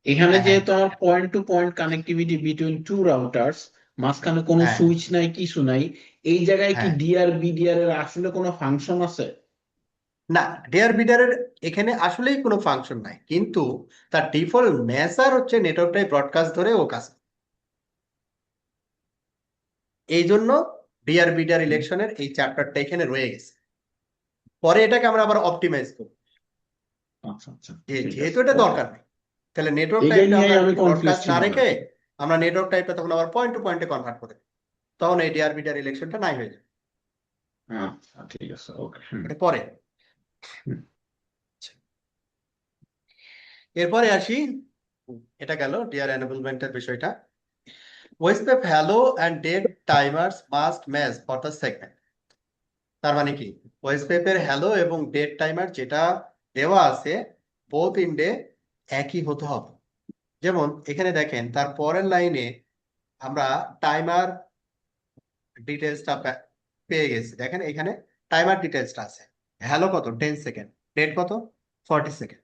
এখানে হ্যাঁ, হ্যাঁ, যেহেতু আমার point to point connectivity between two routers, মাঝখানে কোনো হ্যাঁ, সুইচ নাই, কিছু নাই, এই জায়গায় কি হ্যাঁ। ডিআর বিডিআর এর আসলে কোনো ফাংশন আছে? না, ডিআর বিডারের এখানে আসলেই কোনো ফাংশন নাই, কিন্তু তার ডিফল্ট মেসার হচ্ছে নেটওয়ার্কটাই ব্রডকাস্ট ধরে ও কাজ করে। এই জন্য ডিআর বিডার ইলেকশনের এই চ্যাপ্টারটা এখানে রয়ে গেছে। পরে এটাকে আমরা আবার অপটিমাইজ করব, আচ্ছা আচ্ছা, ঠিক যেহেতু আছে, এটা ওকে। দরকার নেই। তাহলে নেটওয়ার্ক এইটা টাইপটা নিয়ে আমরা আমি কনফিউজ ব্রডকাস্ট না ছিলাম আর রেখে কি। আমরা নেটওয়ার্ক টাইপটা তখন আবার পয়েন্ট টু পয়েন্টে কনভার্ট করে দেব। তখন এই ডিআর বিডার ইলেকশনটা নাই হয়ে যাবে। আচ্ছা, ঠিক আছে, ওকে। এটা পরে। হুম। এরপরে আসি, এটা গেল ডিআর এনেবলমেন্টের বিষয়টা। OSPF hello and dead timers must match for the segment. তার মানে কি, ওয়েসপেপের হ্যালো এবং ডেট টাইমার যেটা দেওয়া আছে, বোথ ইন্ডে একই হতে হবে। যেমন এখানে দেখেন তার পরের লাইনে আমরা টাইমার ডিটেলসটা পেয়ে গেছি। দেখেন এখানে টাইমার ডিটেলসটা আছে, হ্যালো কত 10 সেকেন্ড, ডেট কত 40 সেকেন্ড।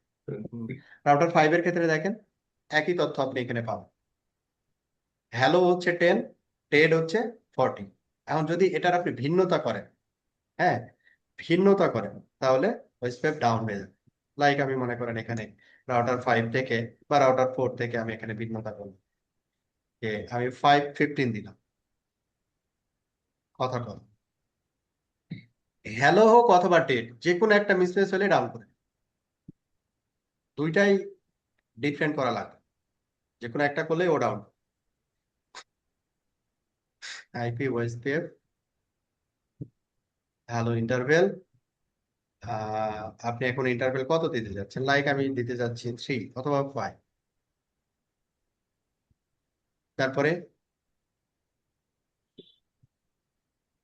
রাউটার 5 এর ক্ষেত্রে দেখেন একই তথ্য আপনি এখানে পাবেন, হ্যালো হচ্ছে 10, ডেট হচ্ছে 40। এখন যদি এটার আপনি ভিন্নতা করেন, হ্যাঁ ভিন্নতা করেন, তাহলে ওই স্টেপ ডাউন হয়ে যাবে। লাইক আমি মনে করেন এখানে রাউটার 5 থেকে বা রাউটার 4 থেকে আমি এখানে ভিন্নতা করলাম, যে আমি 5:15 দিলাম, কথাটা হ্যালো হোক অথবা ডেট, যে কোনো একটা মিসম্যাচ হলে ডাউন করে, দুইটাই ডিফারেন্ট করা লাগবে, যে কোনো একটা করলে ও down. IP OSPF hello interval, আপনি এখন ইন্টারভেল কত দিতে যাচ্ছেন, লাইক আমি দিতে যাচ্ছি 3 অথবা 5। তারপরে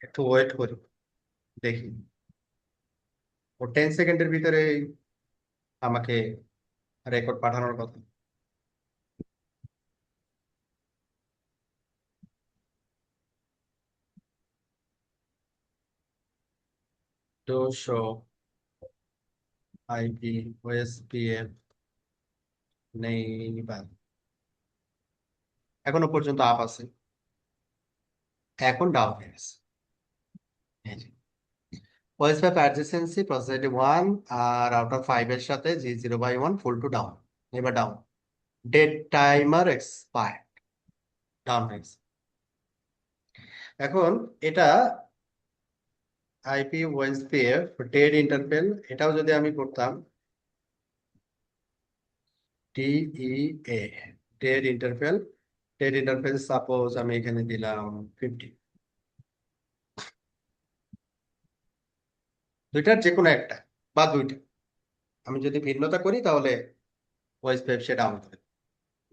একটু ওয়েট করি, দেখি ও 10 সেকেন্ডের ভিতরে আমাকে রেকর্ড পাঠানোর কথা। 200 আইপি ওএসপিএফ নেই বা, এখনো পর্যন্ত আপ আছে, এখন ডাউন হয়ে গেছে। ওএসপিএফ অ্যাডজেসেন্সি প্রসেসর 1 আর রাউটার 5 এর সাথে G0/1 ফুল টু ডাউন, এবার down, dead timer expired, down হয়ে গেছে। এখন এটা আইপি ওএসপিএফ ডেড ইন্টারফেল, এটাও যদি আমি করতাম DEA ডেড ইন্টারফেল, ডেড ইন্টারফেল সাপোজ আমি এখানে দিলাম 50, দুইটার যে কোনো একটা বা দুইটা আমি যদি ভিন্নতা করি, তাহলে ওএসপিএফ সে ডাউন করে।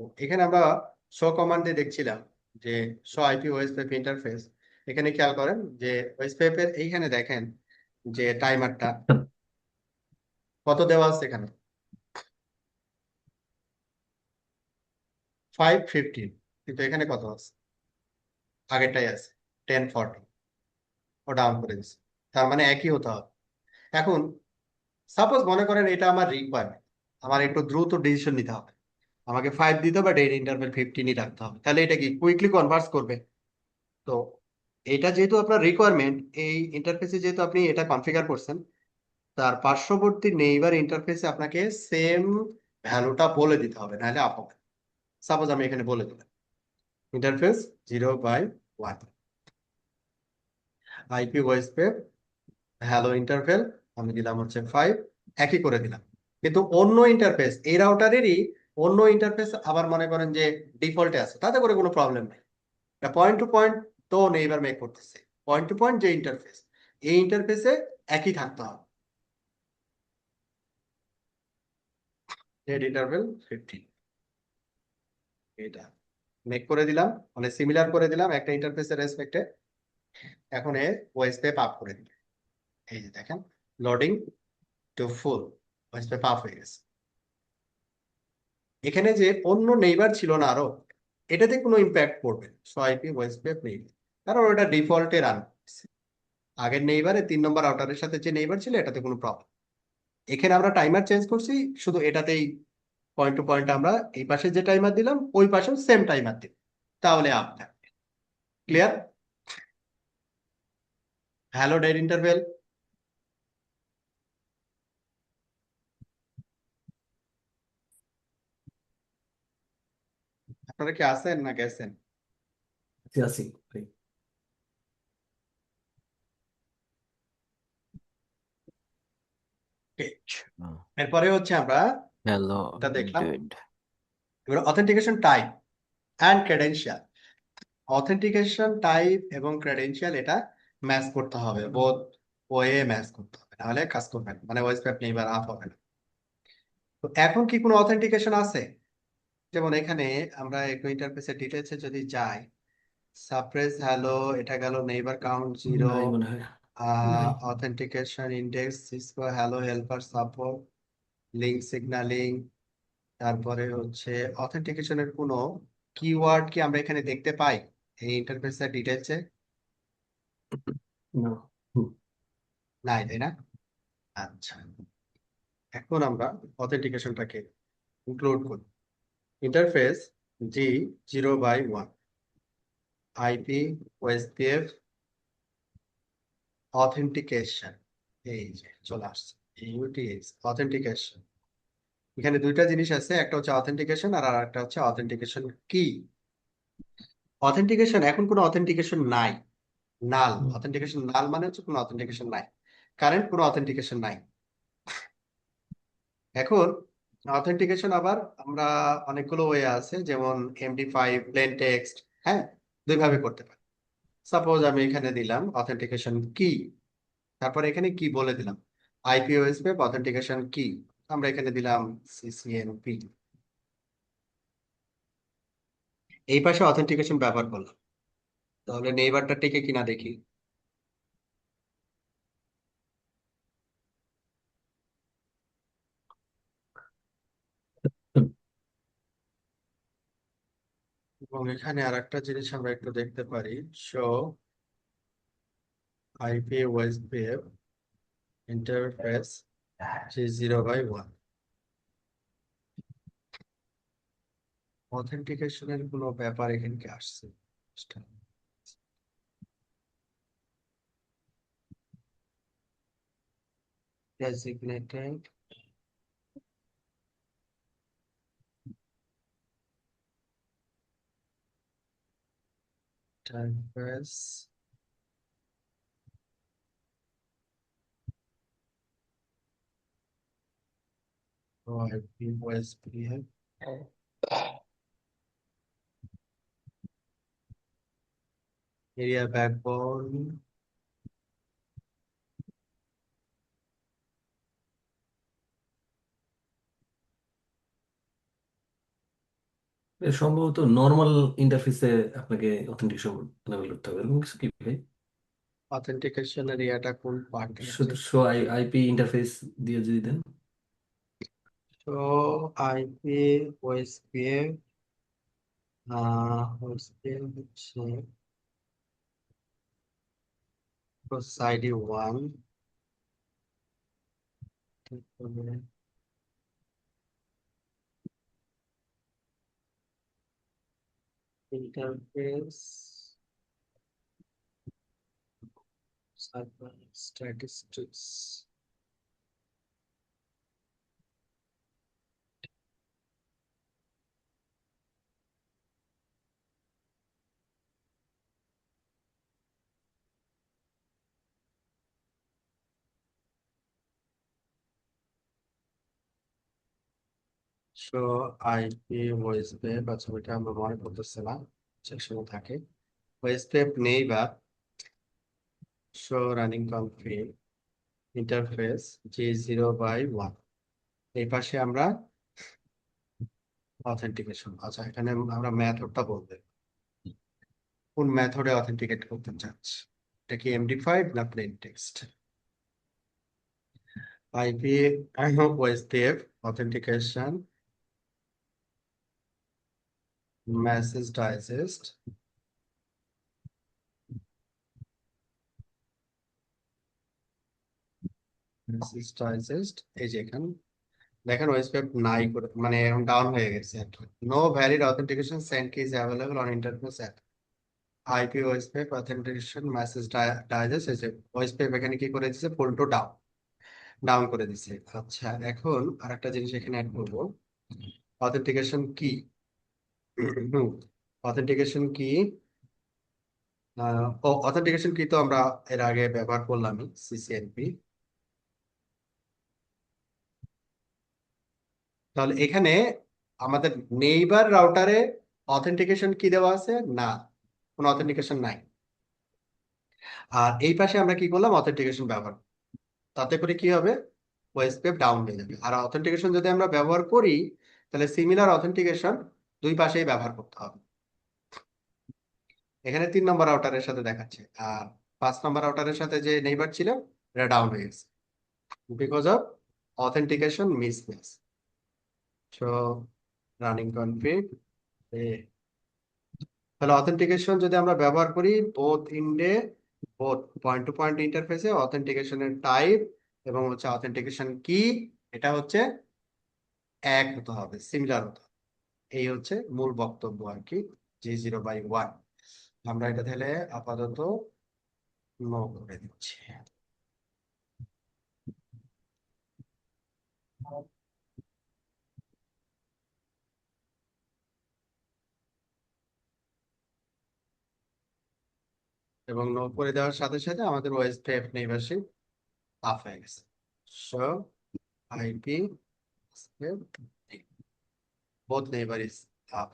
তো এখানে আমরা শো কমান্ডে দেখছিলাম যে শো আইপি ওএসপিএফ ইন্টারফেস, এখানে খেয়াল করেন যে ওএসপিএফ এর এইখানে দেখেন যে টাইমারটা কত দেওয়া আছে, এখানে 5:15, কিন্তু এখানে কত আছে, আগেরটাই আছে 10:40, ও ডাউন করে দিচ্ছে। তার মানে একই হতে হবে। এখন সাপোজ মনে করেন এটা আমার রিকোয়ারমেন্ট, আমার একটু দ্রুত ডিসিশন নিতে হবে, আমাকে 5 দিতে হবে, ডেট ইন্টারভেল 15ই রাখতে হবে, তাহলে এটা কি কুইকলি কনভার্স করবে। তো এটা যেহেতু আপনার রিকোয়ারমেন্ট, এই ইন্টারফেসে যেহেতু আপনি এটা কনফিগার করছেন, তার পার্শ্ববর্তী নেইবার ইন্টারফেসে আপনাকে সেম ভ্যালুটা বলে দিতে হবে, নাহলে আপ হবে। সাপোজ আমি এখানে বলে দিলাম interface 0/1 IP OSPF hello interval, আমি দিলাম হচ্ছে 5, একই করে দিলাম। কিন্তু অন্য ইন্টারফেস, এই রাউটারেরই অন্য ইন্টারফেস আবার মনে করেন যে ডিফল্টে আছে, তাতে করে কোনো প্রবলেম নেই। এটা পয়েন্ট টু পয়েন্ট তো নেইবার মেক করতেছে, পয়েন্ট টু পয়েন্ট যে ইন্টারফেস, এই ইন্টারফেসে একই থাকতে হবে, ডেট ইন্টারভেল 15, এটা মেক করে দিলাম, মানে সিমিলার করে দিলাম একটা ইন্টারফেসের রেসপেক্টে। এখন এর ওয়েস পেপ আপ করে দিলাম। এই যে দেখেন, লোডিং টু ফুল, ওয়েস পেপ আপ হয়ে গেছে। এখানে যে অন্য নেইবার ছিল না আরো, এটাতে কোনো ইম্প্যাক্ট পড়বে না। সো আইপি ওয়েস পেপ নেই, কারণ ওটা ডিফল্টে রান করছে। আগের নেইবারে 3 নম্বর আউটারের সাথে যে নেইবার ছিল এটাতে কোনো প্রবলেম। এখানে আমরা টাইমার চেঞ্জ করছি, শুধু এটাতেই পয়েন্ট টু পয়েন্ট আমরা এই পাশে যে টাইমার দিলাম ওই পাশেও সেম টাইমার দিলাম, তাহলে আপ থাকবে। ক্লিয়ার? Hello dead interval. আপনারা কি আছেন না গেছেন? আসি ভাই। এরপরে হচ্ছে আমরা Hello, এটা দেখলাম। dude. এবার authentication type and credential. Authentication type এবং ক্রেডেনশিয়াল এটা ম্যাচ করতে হবে, বোথ ওয়ে ম্যাচ করতে হবে, নাহলে কাজ করবে না, মানে ওয়েস পেপ নেইবার আপ হবে না। তো এখন কি কোনো অথেন্টিকেশন আছে? যেমন এখানে আমরা একটু ইন্টারফেসের ডিটেলসে যদি যাই, সাপ্রেস হ্যালো, এটা গেল নেইবার কাউন্ট 0, নাই মনে হয়, নাই। Authentication index, Cisco hello helper support, link signalling. তারপরে হচ্ছে অথেন্টিকেশনের কোনো কিওয়ার্ড কি আমরা এখানে দেখতে পাই এই ইন্টারফেসের ডিটেলসে? না। হুম, নাই, তাই না? আচ্ছা, এখন আমরা অথেন্টিকেশনটাকে ইনক্লুড করি। Interface G0/1, IP OSPF authentication, এই যে চলে আসছে ইউটিএস অথেন্টিকেশন। এখানে দুইটা জিনিস আছে, একটা হচ্ছে অথেন্টিকেশন আর আরেকটা হচ্ছে অথেন্টিকেশন কি। অথেন্টিকেশন, এখন কোনো অথেন্টিকেশন নাই, নাল। হুম, অথেন্টিকেশন নাল মানে হচ্ছে কোনো অথেন্টিকেশন নাই, কারেন্ট কোনো অথেন্টিকেশন নাই। এখন অথেন্টিকেশন আবার আমরা অনেকগুলো ওয়ে আছে, যেমন MD5, প্লেন টেক্সট, হ্যাঁ, দুইভাবে করতে পারি। সাপোজ আমি এখানে দিলাম অথেন্টিকেশন কি, তারপরে এখানে কি বলে দিলাম, আইপিওএসপি অথেন্টিকেশন কি, আমরা এখানে দিলাম CCNP। এই পাশে অথেন্টিকেশন ব্যবহার করলাম, তাহলে নেইবারটা টিকে কিনা দেখি। হুম, এবং এখানে আর একটা জিনিস আমরা একটু দেখতে পারি, শো আইপিওএসপি ইন্টারফেস G0/1। অথেন্টিকেশনের কোনো ব্যাপার এখানে কি আসছে? Designated interface or IPOSPF area backbone এ সম্ভবত নর্মাল ইন্টারফেসে আপনাকে অথেন্টিকেশন এনাবেল করতে হবে, এরকম কিছু কি ভাই? authentication এরিয়াটা কোন পার্টে আছে? শুধু শো আইপি ইন্টারফেস দিয়ে যদি দেন। তো IPOSPF OSPF হচ্ছে process ID 1, interface server statistics। So IPOSPF, আচ্ছা ওইটা আমরা মনে করতেছি না, সেকশনে থাকে। ওএসপিএফ নেই বা show running config interface G0/1। এই পাশে আমরা অথেন্টিকেশন। আচ্ছা, এখানে আমরা মেথডটা বলতে, কোন মেথডে অথেন্টিকেট করতে চাচ্ছি? এটা কি এমডি5 না plane text? IP OSPF authentication message digest এই যে এখানে দেখেন ওএসপিএফ নাই করে, মানে এখন ডাউন হয়ে গেছে আর কি। নো ভ্যালিড অথেন্টিকেশন সেন্ড কি is available on interface app. IP OSPF authentication message digest, এই যে ওএসপিএফ এখানে কি করে দিচ্ছে, ফুল টু ডাউন, ডাউন করে দিচ্ছে। আচ্ছা, এখন আরেকটা জিনিস এখানে অ্যাড করবো, অথেন্টিকেশন কি। অথেন্টিকেশন কি, অথেন্টিকেশন কি তো আমরা এর আগে ব্যবহার করলামই, সিসিএনপি। তাহলে এখানে আমাদের নেইবার রাউটারে অথেন্টিকেশন কি দেওয়া আছে? না, কোনো অথেন্টিকেশন নাই। আর এই পাশে আমরা কি করলাম, অথেন্টিকেশন ব্যবহার, তাতে করে কি হবে, ওএসপিএফ ডাউন হয়ে যাবে। আর অথেন্টিকেশন যদি আমরা ব্যবহার করি, তাহলে সিমিলার অথেন্টিকেশন দুই পাশেই ব্যবহার করতে হবে। এখানে 3 নম্বর রাউটারের সাথে দেখাচ্ছে, আর 5 নম্বর রাউটারের সাথে যে নেইবার ছিল এটা ডাউন হয়ে গেছে because of authentication mismatch. So running config, তাহলে অথেন্টিকেশন যদি আমরা ব্যবহার করি, বোথ পয়েন্ট টু পয়েন্ট ইন্টারফেসে অথেন্টিকেশনের টাইপ এবং হচ্ছে অথেন্টিকেশন কি, এটা হচ্ছে এক হতে হবে, সিমিলার হতে হবে। এই হচ্ছে মূল বক্তব্য আর কি, G0/1। আমরা এটা তাহলে আপাতত নো করে দিচ্ছি। এবং নো করে দেওয়ার সাথে সাথে আমাদের ওএসপিএফ নেইবারশিপ আপ হয়ে গেছে। So IP both neighbour is up,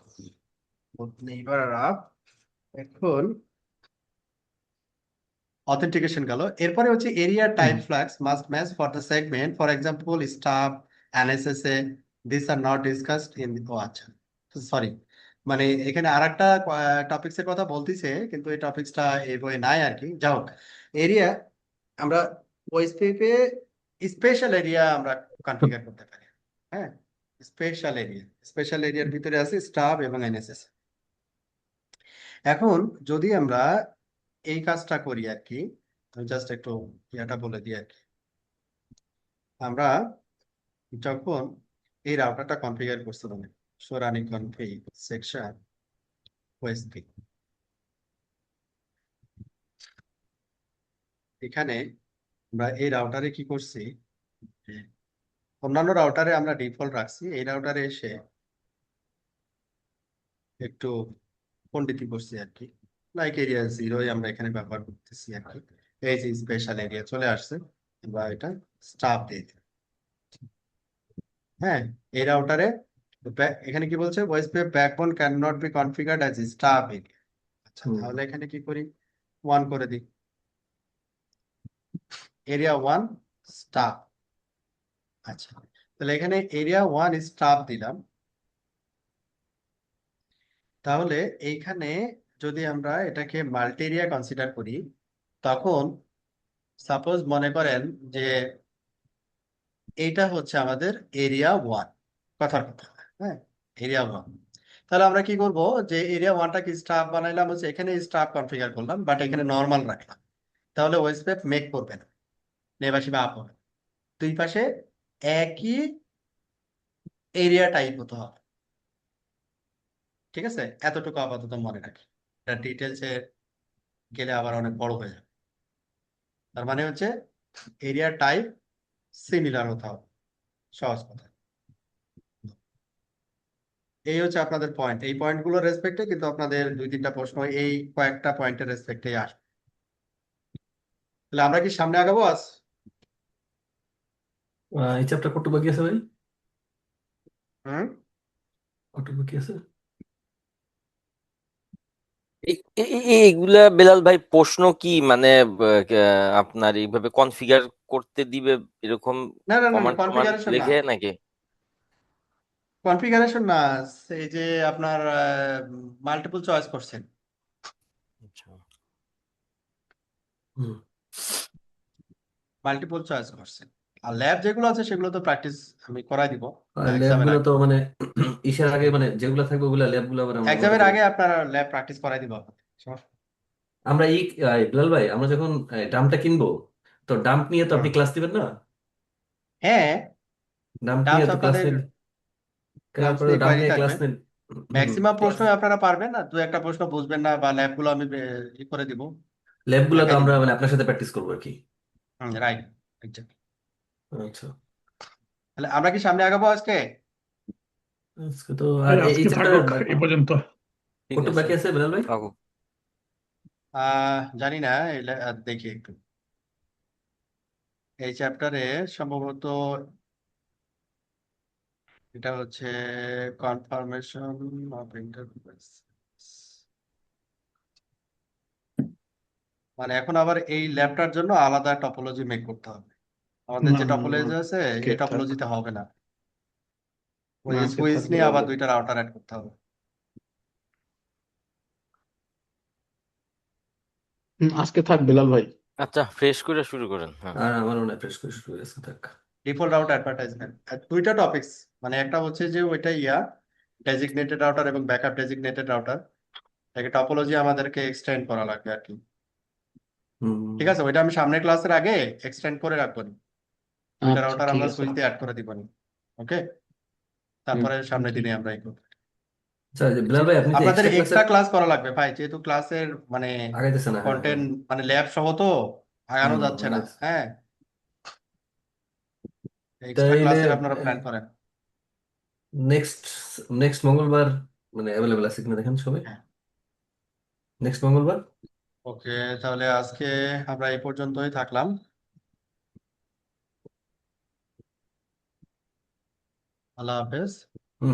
both neighbour are up. এখন অথেন্টিকেশন গেল, এরপরে হচ্ছে area type flags must match for the segment, for example stub, NSSA, this are not discussed in, ও আচ্ছা সরি, মানে এখানে আর একটা টপিক্স এর কথা বলতেছে, কিন্তু এই টপিক্সটা এই বইয়ে নাই আর কি। যাই হোক, এরিয়া আমরা ওএসপিপি স্পেশাল এরিয়া আমরা কনফিগার করতে পারি। হ্যাঁ, স্পেশাল এরিয়ার ভিতরে আছে স্টাফ এবং এনএসএস। এখন যদি আমরা এই কাজটা করি আর কি, আমি জাস্ট একটু ইয়াটা বলে দিই আর কি। আমরা যখন এই রাউটারটা কনফিগার করছিলাম, so running config section OSP, এখানে আমরা এই রাউটারে কি করছি, অন্যান্য রাউটারে আমরা ডিফল্ট রাখছি, এই রাউটারে এসে একটু পন্ডিতি করছি আর কি, লাইক এরিয়া 0 আমরা এখানে ব্যবহার করতেছি আর কি। এই যে স্পেশাল এরিয়া চলে আসছে, বা এটা স্টাফ দিয়ে দিই। হ্যাঁ, এই রাউটারে এখানে কি বলছে, OSPF backbone can not be configured as stub area. আচ্ছা, তাহলে এখানে কি করি, 1 করে দিই, এরিয়া 1 স্টাফ। আচ্ছা, তাহলে এখানে এরিয়া 1 স্টাফ দিলাম। তাহলে এইখানে যদি আমরা এটাকে মাল্টি এরিয়া কনসিডার করি, তখন সাপোজ মনে করেন যে এইটা হচ্ছে আমাদের এরিয়া 1, কথার কথা। হ্যাঁ, এরিয়া 1, তাহলে আমরা কি করব, যে এরিয়া 1টাকে স্টাফ বানাইলাম, হচ্ছে এখানে স্টাফ কনফিগার করলাম, বাট এখানে নর্মাল রাখলাম। তাহলে ওএসপিএফ মেক করবে না, নেবাসী বা আপ হবে। দুই পাশে একই এরিয়া টাইপ হতে হবে। ঠিক আছে, এতটুকু আপাতত মনে রাখি, এটা ডিটেলসে গেলে আবার অনেক বড় হয়ে যাবে। তার মানে হচ্ছে এরিয়া টাইপ সিমিলার হতে হবে, সহজ কথা। এই হচ্ছে আপনাদের পয়েন্ট, এই পয়েন্টগুলোর রেসপেক্টে কিন্তু আপনাদের 2-3টা প্রশ্ন এই কয়েকটা পয়েন্টের রেসপেক্টে আসবে। তাহলে আমরা কি সামনে আগাবো আজ? এই চ্যাপ্টার কত বাকি আছে ভাই? হুম, কত বাকি আছে? এইগুলা বেলাল ভাই প্রশ্ন কি মানে আপনার এইভাবে কনফিগার করতে দিবে এরকম না না না না, কমান্ড টমান্ড কনফিগারেশন না, লিখে নাকি? কনফিগারেশন না, এই যে আপনার মাল্টিপল চয়েস করছেন। আচ্ছা। হুম। মাল্টিপল চয়েস করছেন। আর ল্যাব যেগুলো আছে সেগুলো তো প্র্যাকটিস আমি করাই দিব আর এক্সামের ল্যাবগুলো আগে। তো মানে ইসের আগে মানে যেগুলো থাকবে ওগুলা ল্যাবগুলো আবার আমরা মনে এক্সামের করি আগে আপনার ল্যাব প্র্যাকটিস করাই দিব আপনাদের। সমস্যা নেই। আমরা বিলাল ভাই আমরা যখন ডামটা কিনবো তো ডাম্প নিয়ে তো হুম। আপনি ক্লাস দিবেন না? হ্যাঁ, ডাম্প নিয়ে টার্মস তো ক্লাস আপনাদের নিলে টার্মস তারপরে নিয়ে ডাম্প কোয়ারি নিয়ে থাকবে। ক্লাস নিলে ম্যাক্সিমাম ক্লাস প্রশ্নই আপনারা পারবেন না, দু একটা প্রশ্ন বুঝবেন না, বা ল্যাবগুলো আমি ই করে দিব, ল্যাবগুলো তো দেখাই দিব। আমরা মানে আপনার সাথে প্র্যাকটিস করবো আর কি। রাইট। আচ্ছা, তাহলে আমরা কি সামনে আগাবো আজকে? আজকে তো আর ভাই এই আজকে চ্যাপ্টার থাকুক এ পর্যন্ত। ঠিক কত আছে, বাকি আছে বিলাল ভাই? থাকুক। জানি না, দেখি একটু। এই চ্যাপ্টারে সম্ভবত এটা হচ্ছে কনফার্মেশন অফ ইন্টারফেস। মানে এখন আবার এই ল্যাবটার জন্য আলাদা টপোলজি মেক করতে হবে। আমাদের না যে না না, টপোলজি আছে আজকে এই থাক, টপোলজিতে হবে না। ওই না যে আজকে সুইচ থাক নিয়ে বিলাল আবার ভাই। দুইটা রাউটার অ্যাড করতে হবে। আজকে থাক বিলাল ভাই। আচ্ছা, ফ্রেশ করে শুরু করেন। হ্যাঁ, আর আমার মনে হয় ফ্রেশ করে শুরু হয়েছে থাক। ডিফল্ট রাউট অ্যাডভার্টাইজমেন্ট দুইটা টপিকস, মানে একটা হচ্ছে যে ওইটা ডেজিগনেটেড রাউটার এবং ব্যাকআপ ডেজিগনেটেড রাউটার, এটাকে টপোলজি আমাদেরকে এক্সটেন্ড করা লাগবে আর কি। ঠিক আছে, ওইটা আমি সামনের ক্লাসের আগে এক্সটেন্ড করে রাখবো নি। দুইটা আচ্ছা রাউটার ঠিক আমরা আছে। সুইচ দিয়ে অ্যাড করে দিব নি। ওকে, তারপরে সামনের ওকে। দিনে আমরা এই করবো। আচ্ছা যে বিলাল ভাই আপনি যে আপনাদের এক্সট্রা ক্লাসের এক্সট্রা ক্লাস করা লাগবে ভাই, যেহেতু ক্লাসের মানে আগাইতেছে না, হ্যাঁ হ্যাঁ। কন্টেন্ট মানে ল্যাব সহ তো আগানো যাচ্ছে না। আগাইতেছে। হ্যাঁ, এক্সট্রা তাইলে ক্লাসের আপনারা প্ল্যান করেন। নেক্সট নেক্সট মঙ্গলবার মানে অ্যাভেলেবেল আছে কিনা দেখেন সবাই। হ্যাঁ, নেক্সট মঙ্গলবার। ওকে, তাহলে আজকে আমরা এই পর্যন্তই থাকলাম। আল্লাহ হাফেজ।